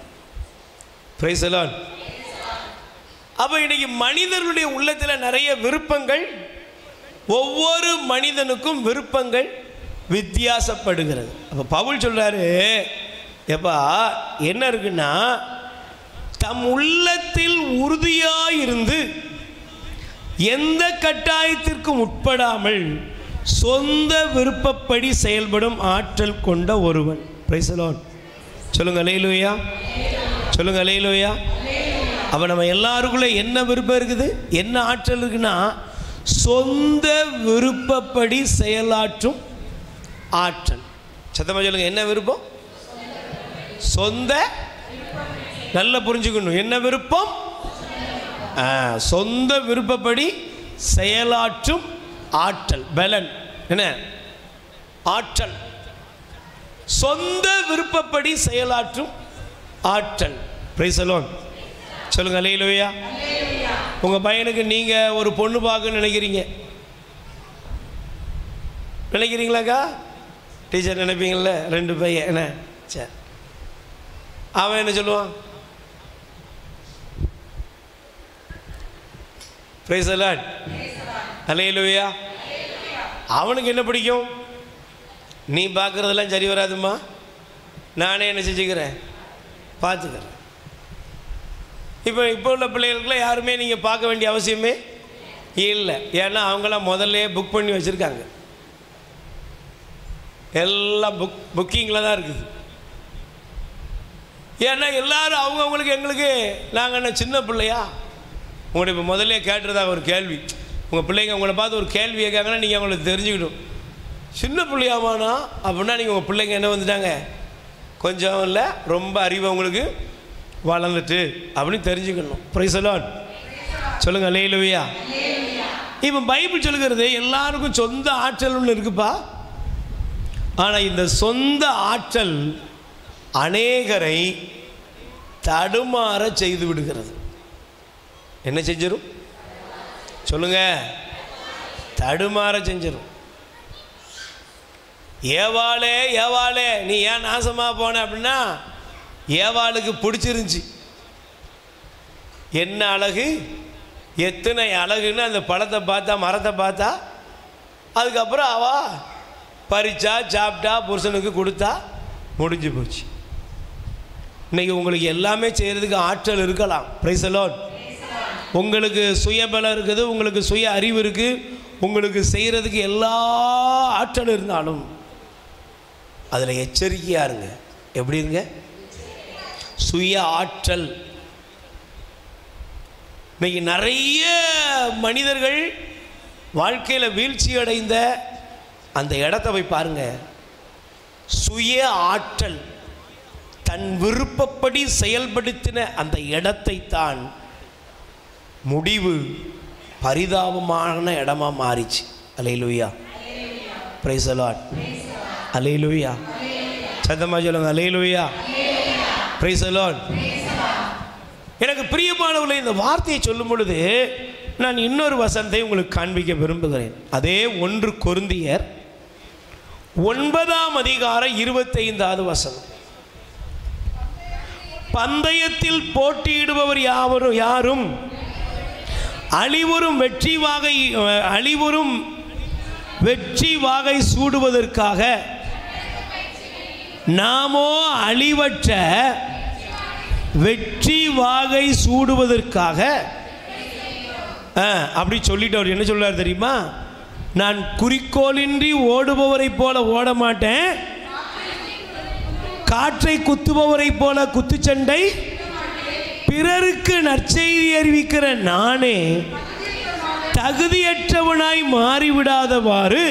Price the Lord. அப்போ இன்னைக்கு மனிதர்களுடைய உள்ளத்தில் நிறைய விருப்பங்கள், ஒவ்வொரு மனிதனுக்கும் விருப்பங்கள் வித்தியாசப்படுகிறது. அப்போ பவுல் சொல்றாரு, எப்பா என்ன இருக்குன்னா, தம் உள்ளத்தில் உறுதியாயிருந்து எந்த கட்டாயத்திற்கும் உட்படாமல் சொந்த விருப்பப்படி செயல்படும் ஆற்றல் கொண்ட ஒருவன். Price the Lord. சொல்லுங்க அல்லேலூயா, சொல்லுங்க அல்லேலூயா. அப்போ நம்ம எல்லாருக்குள்ள என்ன விருப்பம் இருக்குது, என்ன ஆற்றல் இருக்குன்னா, சொந்த விருப்பப்படி செயலாற்றும் ஆற்றல். சத்தமா சொல்லுங்க, என்ன விருப்பம்? சொந்த, நல்லா புரிஞ்சுக்கணும், என்ன விருப்பம்? சொந்த விருப்பப்படி செயலாற்றும் ஆற்றல். பலன் என்ன? ஆற்றல். சொந்த விருப்பப்படி செயலாற்றும் ஆற்றல். Price the Lord. சொல்லுங்க அல்லேலூயா. உங்க பையனுக்கு நீங்க ஒரு பொண்ணு பார்க்கணும்னு நினைக்கிறீங்களாக்கா? டீச்சர் நினைப்பீங்கள்ல, 2 பையன் என்ன, சரி, அவன் என்ன சொல்லுவான்? Praise the Lord. அல்லேலூயா. அவனுக்கு என்ன பிடிக்கும்? நீ பார்க்குறதெல்லாம் சரி வராதுமா, நானே என்ன செஞ்சுக்கிறேன், பார்த்துக்கிறேன். இப்போ உள்ள பிள்ளைகளுக்குலாம் யாருமே நீங்கள் பார்க்க வேண்டிய அவசியமே இல்லை. ஏன்னா அவங்களாம் முதல்ல புக் பண்ணி வச்சுருக்காங்க. எல்லாம் புக்கிங்கில் தான் இருக்குது. ஏன்னா எல்லோரும் அவங்கவுங்களுக்கு, எங்களுக்கு நாங்கள் என்ன சின்ன பிள்ளையா? உங்களை இப்போ முதல்ல கேட்டுறதாக ஒரு கேள்வி. உங்கள் பிள்ளைங்க உங்களை பார்த்து ஒரு கேள்வி கேட்காங்கன்னா நீங்கள் அவங்களுக்கு தெரிஞ்சுக்கணும், சின்ன பிள்ளையாமானா அப்படின்னா நீங்கள் உங்கள் பிள்ளைங்க என்ன வந்துட்டாங்க, கொஞ்சம் இல்லை ரொம்ப அறிவு உங்களுக்கு வளர்ந்துட்டு அப்படின்னு தெரிஞ்சுக்கணும். Price the Lord. சொல்லுங்கள் அல்லேலூயா. இப்போ பைபிள் சொல்லுகிறது எல்லாருக்கும் சொந்த ஆற்றல் ஒன்று இருக்குப்பா. ஆனால் இந்த சொந்த ஆற்றல் அநேகரை தடுமாற செய்து விடுகிறது. என்ன செஞ்சிடும்? சொல்லுங்க, தடுமாற செஞ்சிடும். ஏவாளே நீ ஏன் நாசமாக போன அப்படின்னா, ஏவாளுக்கு பிடிச்சிருந்துச்சி. என்ன அழகு, எத்தனை அழகுன்னு அந்த பழத்தை பார்த்தா, மரத்தை பார்த்தா, அதுக்கப்புறம் அவா பறிச்சா, சாப்பிட்டா, புருஷனுக்கு கொடுத்தா, முடிஞ்சு போச்சு. இன்றைக்கி உங்களுக்கு எல்லாமே செய்கிறதுக்கு ஆற்றல் இருக்கலாம். Price the Lord. உங்களுக்கு சுயபலம் இருக்குது, உங்களுக்கு சுய அறிவு இருக்குது, உங்களுக்கு செய்கிறதுக்கு எல்லா ஆற்றல் இருந்தாலும் அதில் எச்சரிக்கையாக இருங்க. எப்படி இருங்க? சுய ஆற்றல். இன்னைக்கு நிறைய மனிதர்கள் வாழ்க்கையில் வீழ்ச்சி அடைந்த அந்த இடத்தை போய் பாருங்க. சுய ஆற்றல், தன் விருப்பப்படி செயல்படுத்தின அந்த இடத்தை தான் முடிவு பரிதாபமான இடமா மாறிச்சு. அல்லேலூயா. Praise the Lord. அல்லேலூயா. சத்தமா சொல்லுங்க அல்லேலூயா. Praise the Lord. எனக்கு பிரியமானவர்களே, இந்த வார்த்தையை சொல்லும் பொழுது நான் இன்னொரு வசனத்தை உங்களுக்கு காண்பிக்க விரும்புகிறேன். அதே 1 கொரிந்தியர் 9:25 வசனம். பந்தயத்தில் போட்டியிடுபவர் யாரும் அழிவரும் வெற்றி வாகை சூடுவதற்காக, நாமோ அழிவற்ற வெற்றி வாகை சூடுவதற்காக. அப்படி சொல்லிட்டு அவர் என்ன சொல்றார் தெரியுமா? நான் குறிக்கோளின்றி ஓடுபவரை போல ஓட மாட்டேன், காற்றை குத்துபவரை போல குத்துச்சண்டை பிறருக்கு நற்செய்தி அறிவிக்கிற நானே தகுதியற்றவனாய் மாறிவிடாதவாறு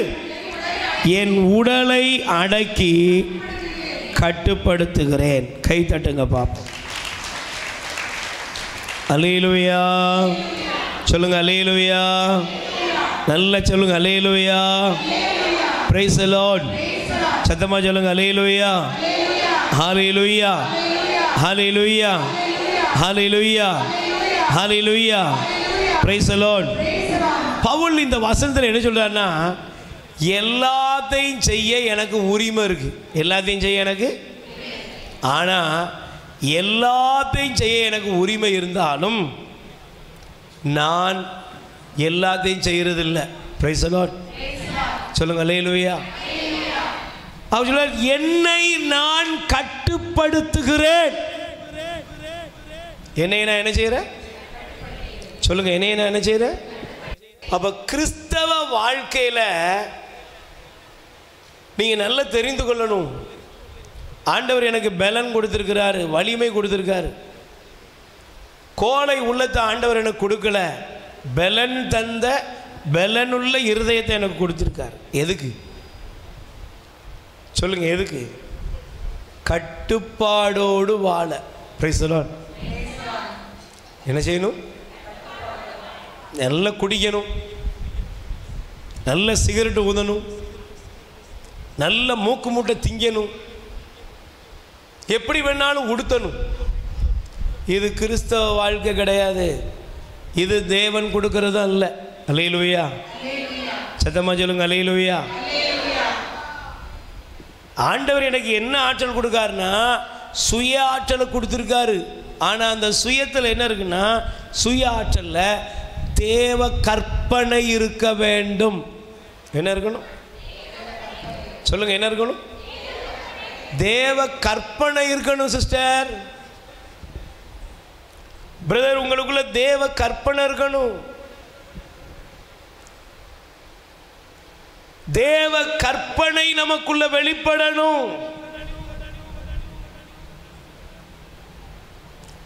என் உடலை அடக்கி கட்டுப்படுத்துகிறேன். கை தட்டுங்க பாப்போம். அல்லேலூயா. சொல்லுங்க அல்லேலூயா. நல்லா சொல்லுங்க அல்லேலூயா. Praise the Lord. சத்தமா சொல்லுங்க அல்லேலூயா. ஹல்லேலூயா. ஹல்லேலூயா. ஹல்லேலூயா. ஹல்லேலூயா. Praise the Lord. பவுல் இந்த வசனத்தில் என்ன சொல்றாருன்னா, எல்லாத்தையும் செய்ய எனக்கு உரிமை இருக்கு, எல்லாத்தையும் செய்ய எனக்கு, ஆனால் எல்லாத்தையும் செய்ய எனக்கு உரிமை இருந்தாலும் நான் எல்லாத்தையும் செய்யறதில்லை. Price the Lord. சொல்லுங்க அல்லேலூயா. அவர் சொல்றார், என்னை நான் கட்டுப்படுத்துகிறேன். என்னை நான் என்ன செய்யறேன்? சொல்லுங்க, என்னை நான் என்ன செய்யறேன்? அப்ப கிறிஸ்தவ வாழ்க்கையில நீங்க நல்லா தெரிந்து கொள்ளணும். ஆண்டவர் எனக்கு பலன் கொடுத்திருக்கிறாரு, வலிமை கொடுத்திருக்காரு. கோலை உள்ளத்தை ஆண்டவர் எனக்கு கொடுக்கல, பலன் தந்த பலனுள்ள இருதயத்தை எனக்கு கொடுத்திருக்காரு. எதுக்கு? சொல்லுங்க, எதுக்கு? கட்டுப்பாடோடு வாழ. Price the Lord. என்ன செய்யணும்? நல்லா குடிக்கணும், நல்ல சிகரெட்டு ஊதணும், நல்ல மூக்கு மூட்டை திங்கணும், எப்படி வேணாலும் உடுத்தணும். இது கிறிஸ்தவ வாழ்க்கை கிடையாது. இது தேவன் கொடுக்கறது அல்ல. அல்லேலூயா. சத்தமா சொல்லுங்க அல்லேலூயா. ஆண்டவர் எனக்கு என்ன ஆற்றல் கொடுக்காருன்னா சுய ஆற்றலை கொடுத்துருக்காரு. ஆனால் அந்த சுயத்தில் என்ன இருக்குன்னா, சுய ஆற்றல்ல தேவ கற்பனை இருக்க வேண்டும். என்ன இருக்கணும்? சொல்லுங்க, என்ன இருக்கணும்? தேவ கற்பனை இருக்கணும். சிஸ்டர், பிரதர், உங்களுக்குள்ள தேவ கற்பனை இருக்கணும். தேவ கற்பனை நமக்குள்ள வெளிப்படணும்.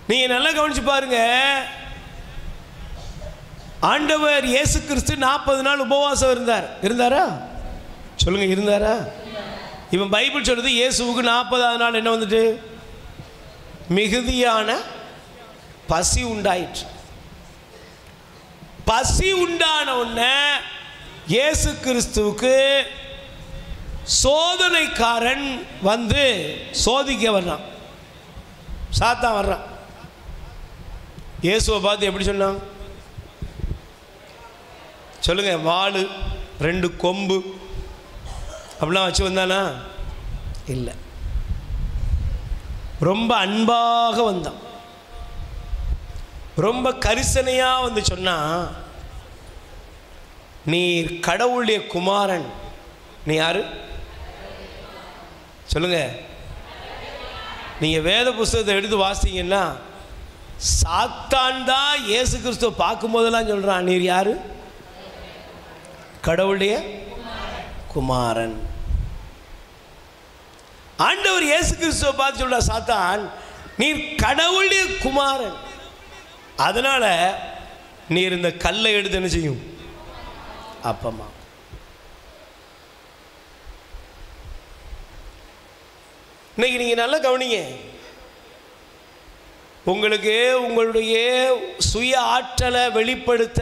நீங்க நல்லா கவனிச்சு பாருங்க. ஆண்டவர் இயேசு கிறிஸ்து 40 நாள் உபவாசம் இருந்தாரா? சொல்லுங்க, இருந்தாரா? இவன் பைபிள் சொல்றது இயேசுவுக்கு 40ஆவது நாள் என்ன வந்துட்டு? மிகுதியான பசி உண்டாயிற்று. பசி உண்டான உடனே இயேசு கிறிஸ்துவுக்கு சோதனைக்காரன் வந்து சோதிக்க வர்றான். சாத்தான் வர்றான். இயேசுவை பார்த்து எப்படி சொன்னான்? சொல்லுங்க, வாளு 2 கொம்பு அப்படிலாம் வச்சு வந்தானா? இல்லை. ரொம்ப அன்பாக வந்தான், ரொம்ப கரிசனையாக வந்து சொன்னா, நீ கடவுளுடைய குமாரன். நீ யாரு? சொல்லுங்க. நீங்க வேத புஸ்தகத்தை எடுத்து வாசிங்கன்னா சாத்தான் தான் இயேசு கிறிஸ்துவை பார்க்கும் போதெல்லாம் சொல்றான், நீர் யாரு? கடவுளுடைய குமாரன். ஆண்டவர் இயேசு கிறிஸ்துவை பார்த்து சொல்ற, சாத்தான், நீர் கடவுளுடைய குமாரன், அதனால நீர் இந்த கல்லை எடுத்து என்ன செய்யும்? அப்பமா. இன்னைக்கு நீங்க நல்லா கவனிங்க. உங்களுக்கு உங்களுடைய சுய ஆற்றலை வெளிப்படுத்த,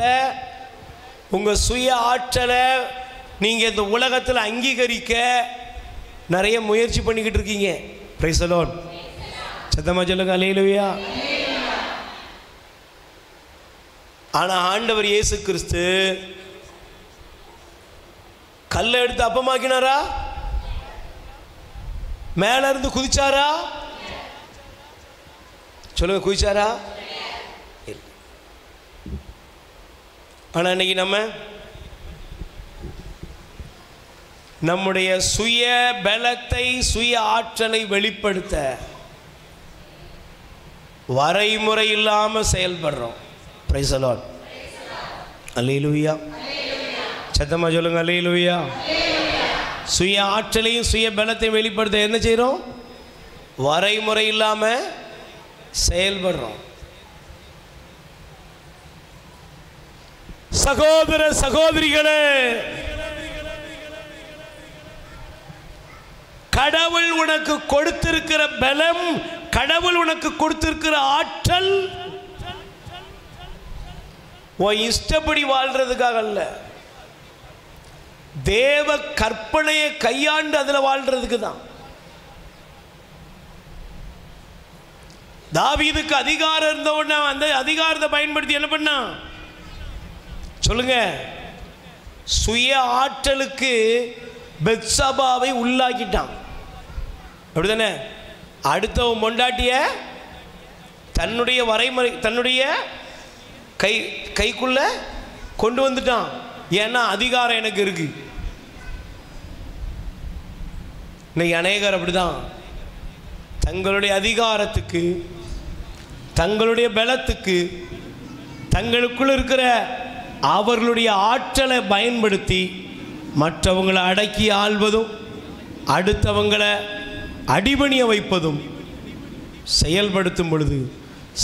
உங்க சுய ஆற்றலை நீங்க இந்த உலகத்தில் அங்கீகரிக்க நிறைய முயற்சி பண்ணிக்கிட்டு இருக்கீங்க. Price the Lord. சத்தமா சொல்லுங்க அல்லேலூயா. ஆனா ஆண்டவர் இயேசு கிறிஸ்து கல்லை எடுத்து அப்பமாக்கினாரா? மேல இருந்து குதிச்சாரா? சொல்லுங்க, குதிச்சாரா? ஆனா இன்னைக்கு நம்முடைய சுய பலத்தை, சுய ஆற்றலை வெளிப்படுத்த வரைமுறை இல்லாம செயல்படுறோம். Price the Lord. அல்லேலூயா. சத்தமா சொல்லுங்க அல்லேலூயா. சுய ஆற்றலையும் சுய பலத்தையும் வெளிப்படுத்த என்ன செய்யறோம்? வரைமுறை இல்லாம செயல்படுறோம். சகோதர சகோதரிகளே, கடவுள் உனக்கு கொடுத்திருக்கிற பலம், கடவுள் உனக்கு கொடுத்திருக்கிற ஆற்றல் உன் இஷ்டப்படி வாழ்றதுக்காக அல்ல, தேவ கற்பனையை கையாண்டு அதுல வாழ்றதுக்கு தான். தாவீதுக்கு அதிகாரம் இருந்த உடனே அந்த அதிகாரத்தை பயன்படுத்தி என்ன பண்ணா? சொல்லுங்க, சுய ஆற்றலுக்கு பெத்சபாவை உள்ளாக்கிட்டான். அப்படிதானே? அடுத்தவன் பொண்டாட்டிய தன்னுடைய வரைமுறை, தன்னுடைய கைக்குள்ள கொண்டு வந்துட்டான். ஏன்னா அதிகாரம் எனக்கு இருக்கு. இன்னைக்கு அநேகர் அப்படிதான் தங்களுடைய அதிகாரத்துக்கு, தங்களுடைய பலத்துக்கு, தங்களுக்குள்ள இருக்கிற அவர்களுடைய ஆற்றலை பயன்படுத்தி மற்றவங்களை அடக்கி ஆள்வதும் அடுத்தவங்களை அடிபணிய வைப்பதும் செயல்படுத்தும் பொழுது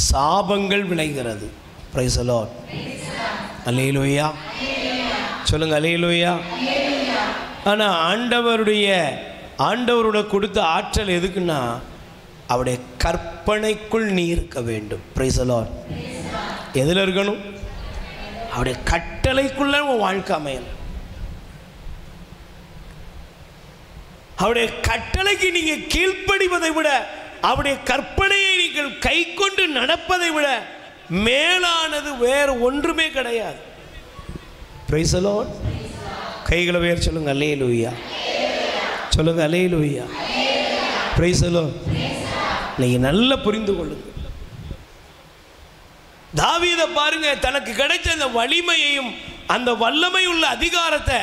சாபங்கள் விளைகிறது. Praise the Lord. அல்லேலூயா. சொல்லுங்க அல்லேலூயா. ஆனால் ஆண்டவரோட கொடுத்த ஆற்றல் எதுக்குன்னா அவருடைய கற்பனைக்குள் நீ இருக்க வேண்டும். Price the Lord. எதில் இருக்கணும்? அவருடைய கட்டளைக்குள்ள உன் வாழ்க்கை அமையணும். அவருடைய கட்டளைக்கு நீங்கள் கீழ்ப்படிவதை விட, அவருடைய கற்பனையை நீங்கள் கை கொண்டு நடப்பதை விட மேலானது வேறு ஒன்றுமே கிடையாது. Price the Lord. கைகளை வேறு சொல்லுங்க அல்லேலூயா. சொல்லுங்க அல்லேலூயா. Praise the Lord. நீங்க நல்லா புரிந்து கொள்ளுங்க. தாவீதை பாருங்க, தனக்கு கிடைச்ச அந்த வலிமையையும் அந்த வல்லமை உள்ள அதிகாரத்தை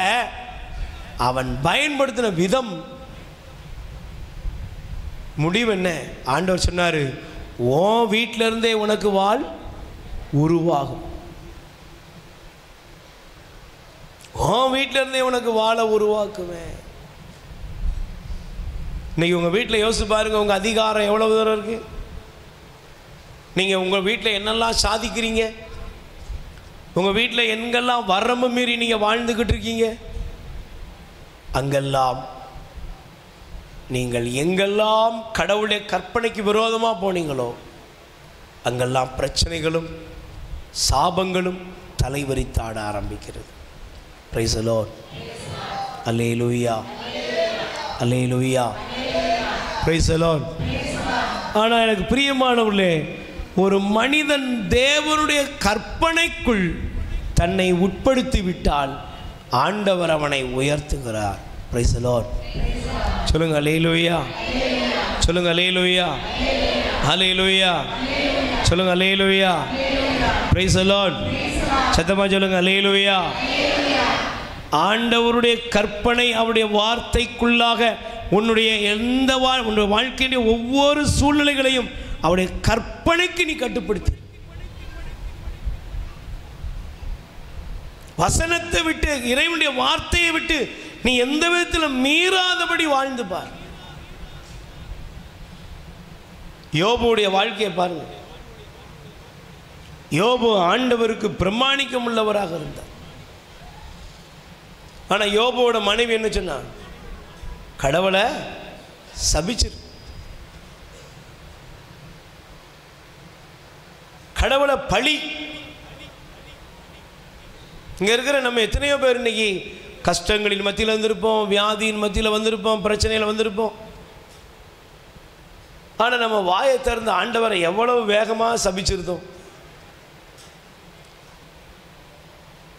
அவன் பயன்படுத்தின விதம், முடிவு என்ன? ஆண்டவர் சொன்னாரு, ஓ வீட்டில இருந்தே உனக்கு வாள் உருவாகும். ஓ வீட்டில இருந்தே உனக்கு வாளை உருவாக்குவேன். இன்னைக்கு உங்க வீட்டில் யோசிச்சு பாருங்க, உங்க அதிகாரம் எவ்வளவு தூரம் இருக்கு. நீங்க உங்க வீட்டில் என்னெல்லாம் சாதிக்கிறீங்க, உங்க வீட்டில் எங்கெல்லாம் வரம்பு மீறி நீங்க வாழ்ந்துகிட்டு இருக்கீங்க, அங்கெல்லாம் நீங்கள் எங்கெல்லாம் கடவுளுடைய கற்பனைக்கு விரோதமாக போனீங்களோ அங்கெல்லாம் பிரச்சனைகளும் சாபங்களும் தலைவரித்தாட ஆரம்பிக்கிறது. Price the Lord. Hallelujah. Hallelujah. Praise the Lord. ஆனால் எனக்கு பிரியமானவர்களே, ஒரு மனிதன் தேவனுடைய கற்பனைக்குள் தன்னை உட்படுத்தி விட்டால் ஆண்டவர் அவனை உயர்த்துகிறார். Price the Lord. சொல்லுங்க அல்லேலூயா. சொல்லுங்க அல்லேலூயா. அல்லேலூயா. சொல்லுங்க அல்லேலூயா. Praise the Lord. சத்தமா சொல்லுங்க அல்லேலூயா. ஆண்டவருடைய கற்பனை, அவருடைய வார்த்தைக்குள்ளாக உன்னுடைய உன்னுடைய வாழ்க்கையுடைய ஒவ்வொரு சூழ்நிலைகளையும் அவருடைய கற்பனைக்கு நீ கட்டுப்படுத்தி, வசனத்தை விட்டு, இறைவனுடைய வார்த்தையை விட்டு நீ எந்த விதத்தில் மீறாதபடி வாழ்ந்து பார். யோபுடைய வாழ்க்கையை பாருங்க. யோபு ஆண்டவருக்கு பிரமாணிக்கம் உள்ளவராக இருந்தார். ஆனால் யோபுவோட மனைவி என்ன சொன்னா? கடவுளை சபிச்சிரு, கடவுளை பழி. இங்க இருக்கிற நம்ம எத்தனையோ பேர் இன்னைக்கு கஷ்டங்களின் மத்தியில் வந்திருப்போம், வியாதியின் மத்தியில் வந்திருப்போம், பிரச்சனையில் வந்திருப்போம். ஆனால் நம்ம வாயை திறந்த ஆண்டவரை எவ்வளவு வேகமாக சபிச்சிருந்தோம்.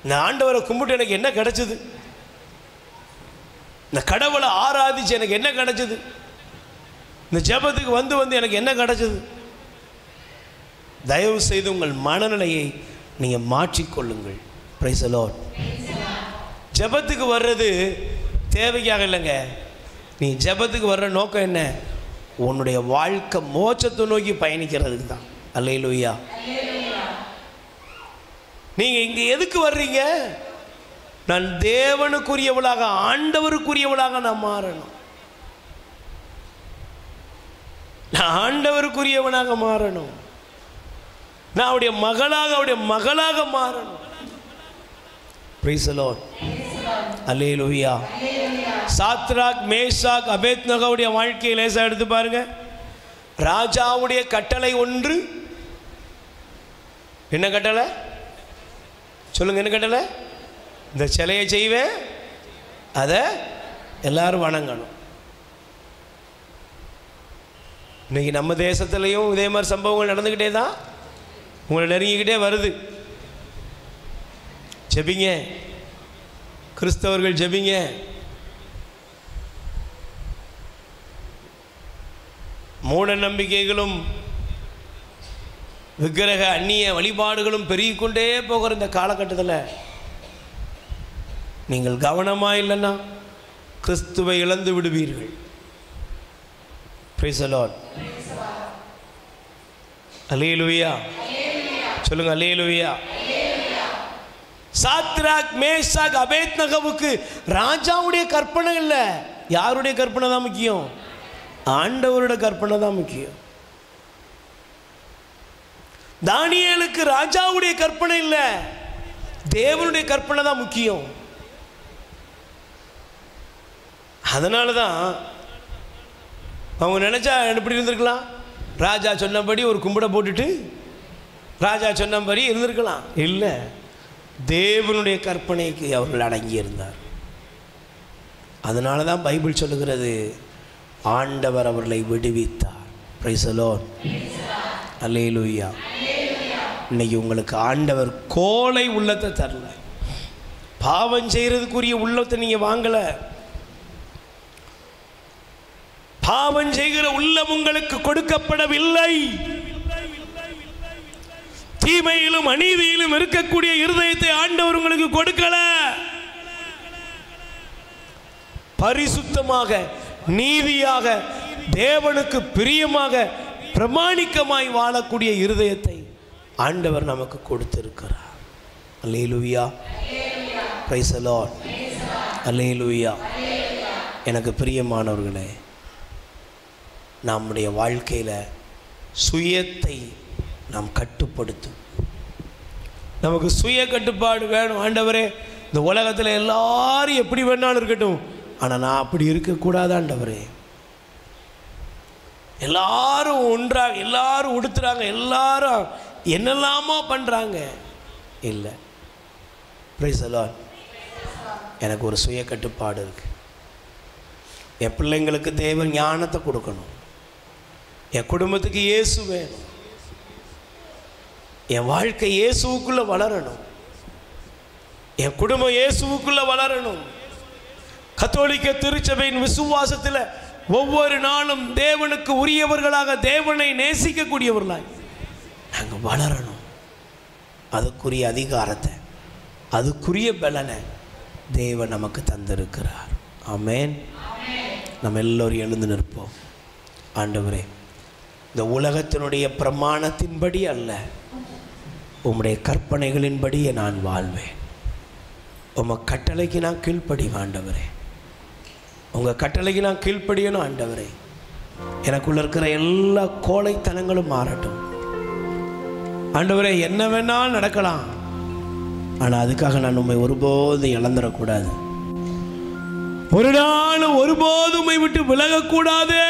இந்த ஆண்டவரை கும்பிட்டு எனக்கு என்ன கிடைச்சது? இந்த கடவுளை ஆராதிச்சு எனக்கு என்ன கிடைச்சது? இந்த ஜெபத்துக்கு வந்து எனக்கு என்ன கிடைச்சது? தயவு செய்து உங்கள் மனநிலையை நீங்கள் மாற்றிக்கொள்ளுங்கள். Price the Lord. ஜெபத்துக்கு வர்றது தேவைக்காக இல்லைங்க. நீ ஜெபத்துக்கு வர்ற நோக்கம் என்ன? உன்னுடைய வாழ்க்கை மோட்சத்தை நோக்கி பயணிக்கிறதுக்கு தான். அல்லேலூயா. நீங்க இங்க எதுக்கு வர்றீங்க? நான் தேவனுக்குரியவளாக, ஆண்டவருக்குரியவளாக நான் மாறணும். நான் ஆண்டவருக்குரியவனாக மாறணும். நான் அவருடைய மகளாக மாறணும். Praise the Lord. அல்லேலூயா. சாத்ராக், மேஷாக், அபேத்நேகோவுடைய வாழ்க்கையை லேசா எடுத்து பாருங்க. ராஜாவுடைய கட்டளை ஒன்று. என்ன கட்டளை சொல்லுங்க? என்ன கட்டளை? இந்த சிலையை செய்வேன், அதை எல்லாரும் வணங்கணும். இன்னைக்கு நம்ம தேசத்துலையும் இதே மாதிரி சம்பவங்கள் நடந்துக்கிட்டே தான் உங்களை நெருங்கிக்கிட்டே வருது. ஜெபிங்க கிறிஸ்தவர்கள், ஜெபிங்க. மூட நம்பிக்கைகளும் விக்கிரக அந்நிய வழிபாடுகளும் பெருகிக்கொண்டே போகிற இந்த காலகட்டத்தில் நீங்கள் கவனமாக இல்லைன்னா கிறிஸ்துவை இழந்து விடுவீர்கள். Price the Lord. அல்லேலூயா சொல்லுங்க. அல்லேலூயா. சாத்ராக் மேஷாக் அபேத்நகோவுக்கு ராஜாவுடைய கற்பனை இல்லை, யாருடைய கற்பனை தான் முக்கியம்? ஆண்டவருடைய கற்பனை தான் முக்கியம். தானியேலுக்கு ராஜாவுடைய கற்பனை இல்லை, தேவனுடைய கற்பனை தான் முக்கியம். அதனால தான் அவங்க நினைச்சா எப்படி இருந்திருக்கலாம், ராஜா சொன்னபடி ஒரு கும்பிட போட்டுட்டு ராஜா சொன்னபடி இருந்திருக்கலாம். இல்லை, தேவனுடைய கற்பனைக்கு அவர்கள் அடங்கி இருந்தார். அதனால தான் பைபிள் சொல்லுகிறது, ஆண்டவர் அவர்களை விடுவித்தார். Praise the Lord. அல்லேலூயா. இன்னைக்கு உங்களுக்கு ஆண்டவர் கோலை உள்ளத்தை தரல, பாவம் செய்கிறதுக்குரிய உள்ளத்தை நீங்கள் வாங்கலை. பாவம் செய்கிற உள்ளம் உங்களுக்கு கொடுக்கப்படவில்லை. தீமையிலும் அநீதியிலும் இருக்கக்கூடிய இருதயத்தை ஆண்டவர் உங்களுக்கு கொடுக்கல. பரிசுத்தமாக, நீதியாக, தேவனுக்கு பிரியமாக, பிரமாணிக்கமாய் வாழக்கூடிய இருதயத்தை ஆண்டவர் நமக்கு கொடுத்திருக்கிறார். அல்லேலூயா. Praise the Lord. அல்லேலூயா. எனக்கு பிரியமானவர்களே, நம்முடைய வாழ்க்கையில் சுயத்தை நாம் கட்டுப்படுத்தும். நமக்கு சுய கட்டுப்பாடு வேணும். ஆண்டவரே, இந்த உலகத்தில் எல்லாரும் எப்படி வேணாலும் இருக்கட்டும், ஆனால் நான் அப்படி இருக்கக்கூடாது ஆண்டவரே. எல்லாரும் ஒன்றாக, எல்லாரும் உடுத்துறாங்க, எல்லாரும் என்னெல்லாமோ பண்ணுறாங்க. இல்லை, பிரைஸ் தி லார்ட். எனக்கு ஒரு சுய கட்டுப்பாடு இருக்கு. என் பிள்ளைங்களுக்கு தேவன் ஞானத்தை கொடுக்கணும். என் குடும்பத்துக்கு இயேசு வேணும். என் வாழ்க்கை இயேசுவுக்குள்ள வளரணும். என் குடும்பம் இயேசுவுக்குள்ள வளரணும். கத்தோலிக்க திருச்சபையின் விசுவாசத்தில் ஒவ்வொரு நாளும் தேவனுக்கு உரியவர்களாக, தேவனை நேசிக்கக்கூடியவர்களாக நாங்கள் வளரணும். அதுக்குரிய அதிகாரத்தை, அதுக்குரிய பலனை தேவன் நமக்கு தந்திருக்கிறார். ஆமென். நம்ம எல்லோரும் எழுந்து நிற்போம். ஆண்டவரே, இந்த உலகத்தினுடைய பிரமாணத்தின்படி அல்ல, உம்முடைய கற்பனைகளின்படியே நான் வாழ்வேன். உங்கள் கட்டளைக்கு நான் கீழ்ப்படிவேன் ஆண்டவரே. உங்கள் கட்டளைக்கு நான் கீழ்ப்படியணும் ஆண்டவரே. எனக்குள்ள இருக்கிற எல்லா கோழைத்தனங்களும் மாறட்டும் ஆண்டவரே. என்ன வேணாலும் நடக்கலாம், ஆனால் அதுக்காக நான் உண்மை ஒருபோதும் இழந்துடக்கூடாது. ஒரு நாள் ஒருபோதும் உம்மை விட்டு விலகக்கூடாது.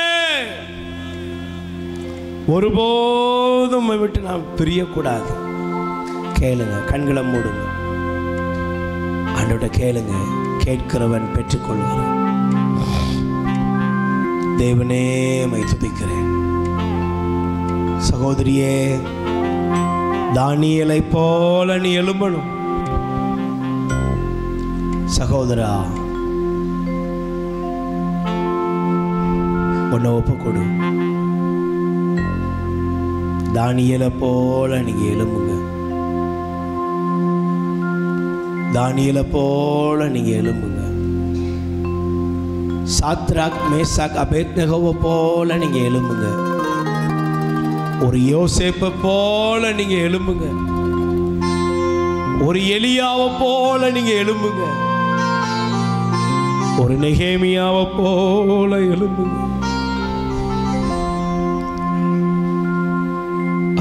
ஒருபோதும் உம்மை விட்டு நான் பிரியக்கூடாது. கேளுங்க, கண்களை மூடுங்க. ஆண்டவர்கிட்ட கேளுங்க. கேட்கிறவன் பெற்றுக்கொள்கிறான். தேவனே, உம்மை துதிக்கிறேன். சகோதரியே, தானியேலை போல நீ எழும்பணும். சகோதரா, உன்னை ஒப்புக்கொடு. தானியேலை போல நீங்க எழும்புங்க. தானியேலை போல நீங்க எழும்புங்க. சாத்ராக் மேஷாக் அபேத்நகோவை போல நீங்க எழும்புங்க. ஒரு யோசேப்பை போல நீங்க எழும்புங்க. ஒரு எலியாவை போல நீங்க எழும்புங்க. ஒரு நெகேமியாவை போல எழும்புங்க.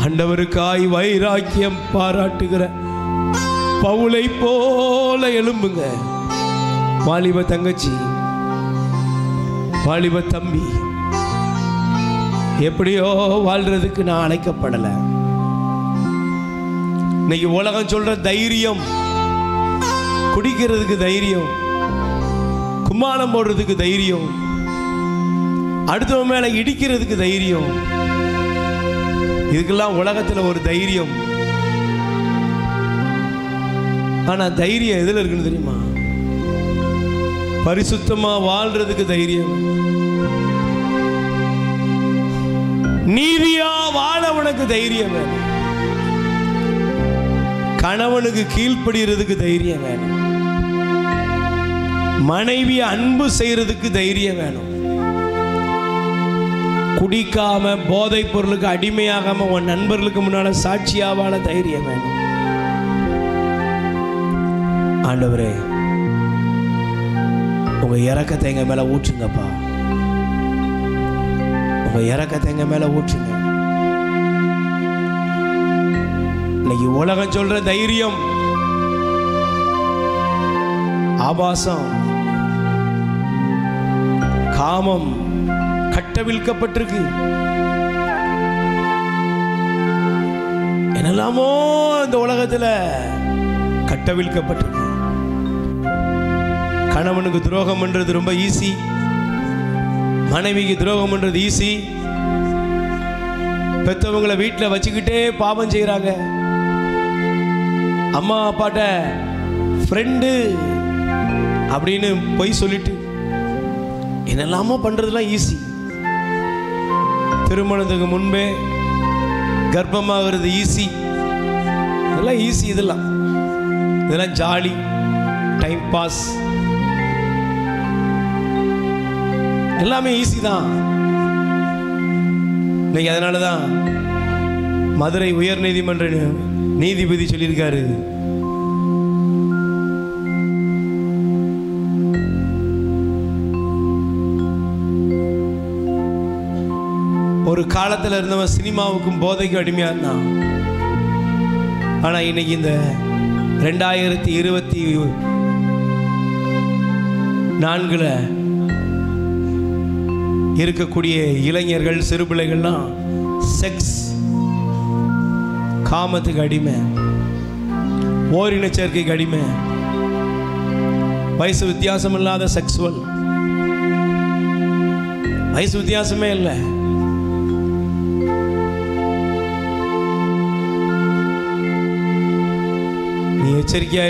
ஆண்டவருக்காய் வைராக்கியம் பாராட்டுகிற பவுலை போல எழும்புங்க. வாலிப தங்கச்சி, வாலிப தம்பி, எப்படியோ வாழ்றதுக்கு நான் அழைக்கப்படலை. இன்னைக்கு உலகம் சொல்ற தைரியம், குடிக்கிறதுக்கு தைரியம், கும்மாளம் போடுறதுக்கு தைரியம், அடுத்தவன் மேல இடிக்கிறதுக்கு தைரியம், இதுக்கெல்லாம் உலகத்தில் ஒரு தைரியம். ஆனா தைரியம் எதுல இருக்குன்னு தெரியுமா? பரிசுத்தமா வாழ்றதுக்கு தைரியம், நீதியா வாழ உனக்கு தைரியம் வேணும். கணவனுக்கு கீழ்ப்படுகிறதுக்கு தைரியம் வேணும். மனைவியை அன்பு செய்யறதுக்கு தைரியம் வேணும். குடிக்காம போதை பொருளுக்கு அடிமையாகாம உன் நண்பர்களுக்கு முன்னால சாட்சியாவான தைரியம் வேணும். ஆண்டவரே, உங்க இரக்கத்தை எங்க மேல ஊற்றுங்கப்பா. உங்க இரக்கத்தை எங்க மேல ஊற்றுங்க. இன்னைக்கு உலகம் சொல்ற தைரியம் ஆபாசம், காமம் கட்டவிழ்க்கப்பட்டிருக்கு. என்னெல்லாமோ இந்த உலகத்துல கட்டவிழ்க்கப்பட்டிருக்கு. கணவனுக்கு துரோகம் பண்றது ரொம்ப ஈஸி, மனைவிக்கு துரோகம் பண்றது ஈஸி. பெத்தவங்களை வீட்டில் வச்சுக்கிட்டே பாவம் செய்யறாங்க. அம்மா அப்பாட்ட ஃப்ரெண்டு அப்படின்னு போய் சொல்லிட்டு என்னெல்லாமோ பண்றதுலாம் ஈஸி. திருமணத்துக்கு முன்பே கர்ப்பமாகிறது ஈஸி. இதெல்லாம் ஈஸி. இதெல்லாம் ஜாலி, டைம் பாஸ், எல்லாமே ஈஸி தான். இன்னைக்கு அதனால தான் மதுரை உயர் நீதிமன்ற நீதிபதி சொல்லியிருக்காரு, ஒரு காலத்தில் இருந்தவன் சினிமாவுக்கும் போதைக்கும் அடிமையா இருந்தான். ஆனா இன்னைக்கு இந்த 2024 இருக்கக்கூடிய இளைஞர்கள், சிறு பிள்ளைகள்லாம் செக்ஸ், காமத்துக்கு அடிமை, ஓரின சேர்க்கைக்கு அடிமை, வயசு வித்தியாசம் இல்லாத செக்ஸுவல், வயசு வித்தியாசமே இல்லை. நீ எச்சரிக்கையா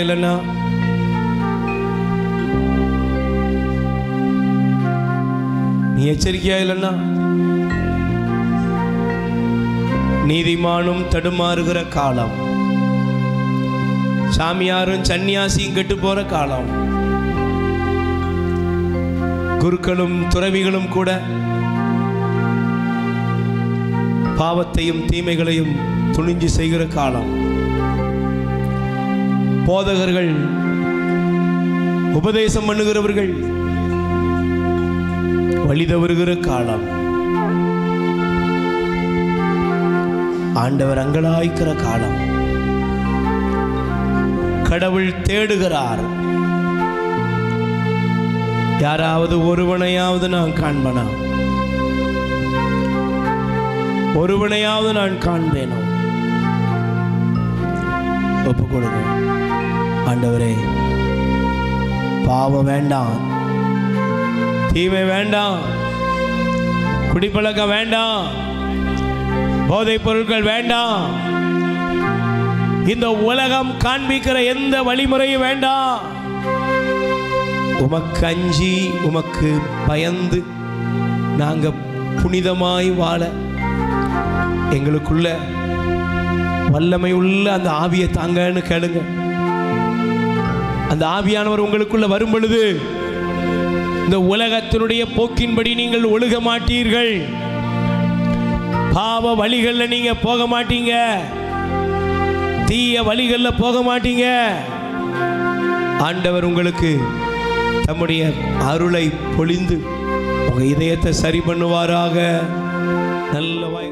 இல்லைன்னா நீதிமானும் தடுமாறுகிற காலம், சாமியாரும் சன்னியாசியும் கெட்டு போற காலம், குருக்களும் துறவிகளும் கூட பாவத்தையும் தீமைகளையும் துணிஞ்சு செய்கிற காலம், போதகர்கள் உபதேசம் பண்ணுகிறவர்கள் வழி தவறுகிற காலம், ஆண்டவர் அங்கலாய்க்கிற காலம். கடவுள் தேடுகிறார், யாராவது ஒருவனையாவது நான் காண்பனா, ஒருவனையாவது நான் காண்பேனோ. ஒப்பு கொடுங்க. ஆண்டவரே, பாவம் வேண்டாம், தீமை வேண்டாம், குடிப்பழக்கம் வேண்டாம், போதைப் பொருட்கள் வேண்டாம், இந்த உலகம் காண்பிக்கிற எந்த வழிமுறையும் வேண்டாம். உமக்கு அஞ்சி, உமக்கு பயந்து நாங்க புனிதமாய் வாழ எங்களுக்குள்ள வல்லமை உள்ள அந்த ஆவியை தாங்கன்னு கேளுங்க. அந்த ஆவியானவர் உங்களுக்குள்ள வரும் பொழுது இந்த உலகத்தினுடைய போக்கின்படி நீங்கள் ஒழுக மாட்டீர்கள். பாவ வழிகளில் நீங்க போக மாட்டீங்க, தீய வழிகளில் போக மாட்டீங்க. ஆண்டவர் உங்களுக்கு தம்முடைய அருளை பொழிந்து உங்க இதயத்தை சரி பண்ணுவாராக. நல்ல வாய்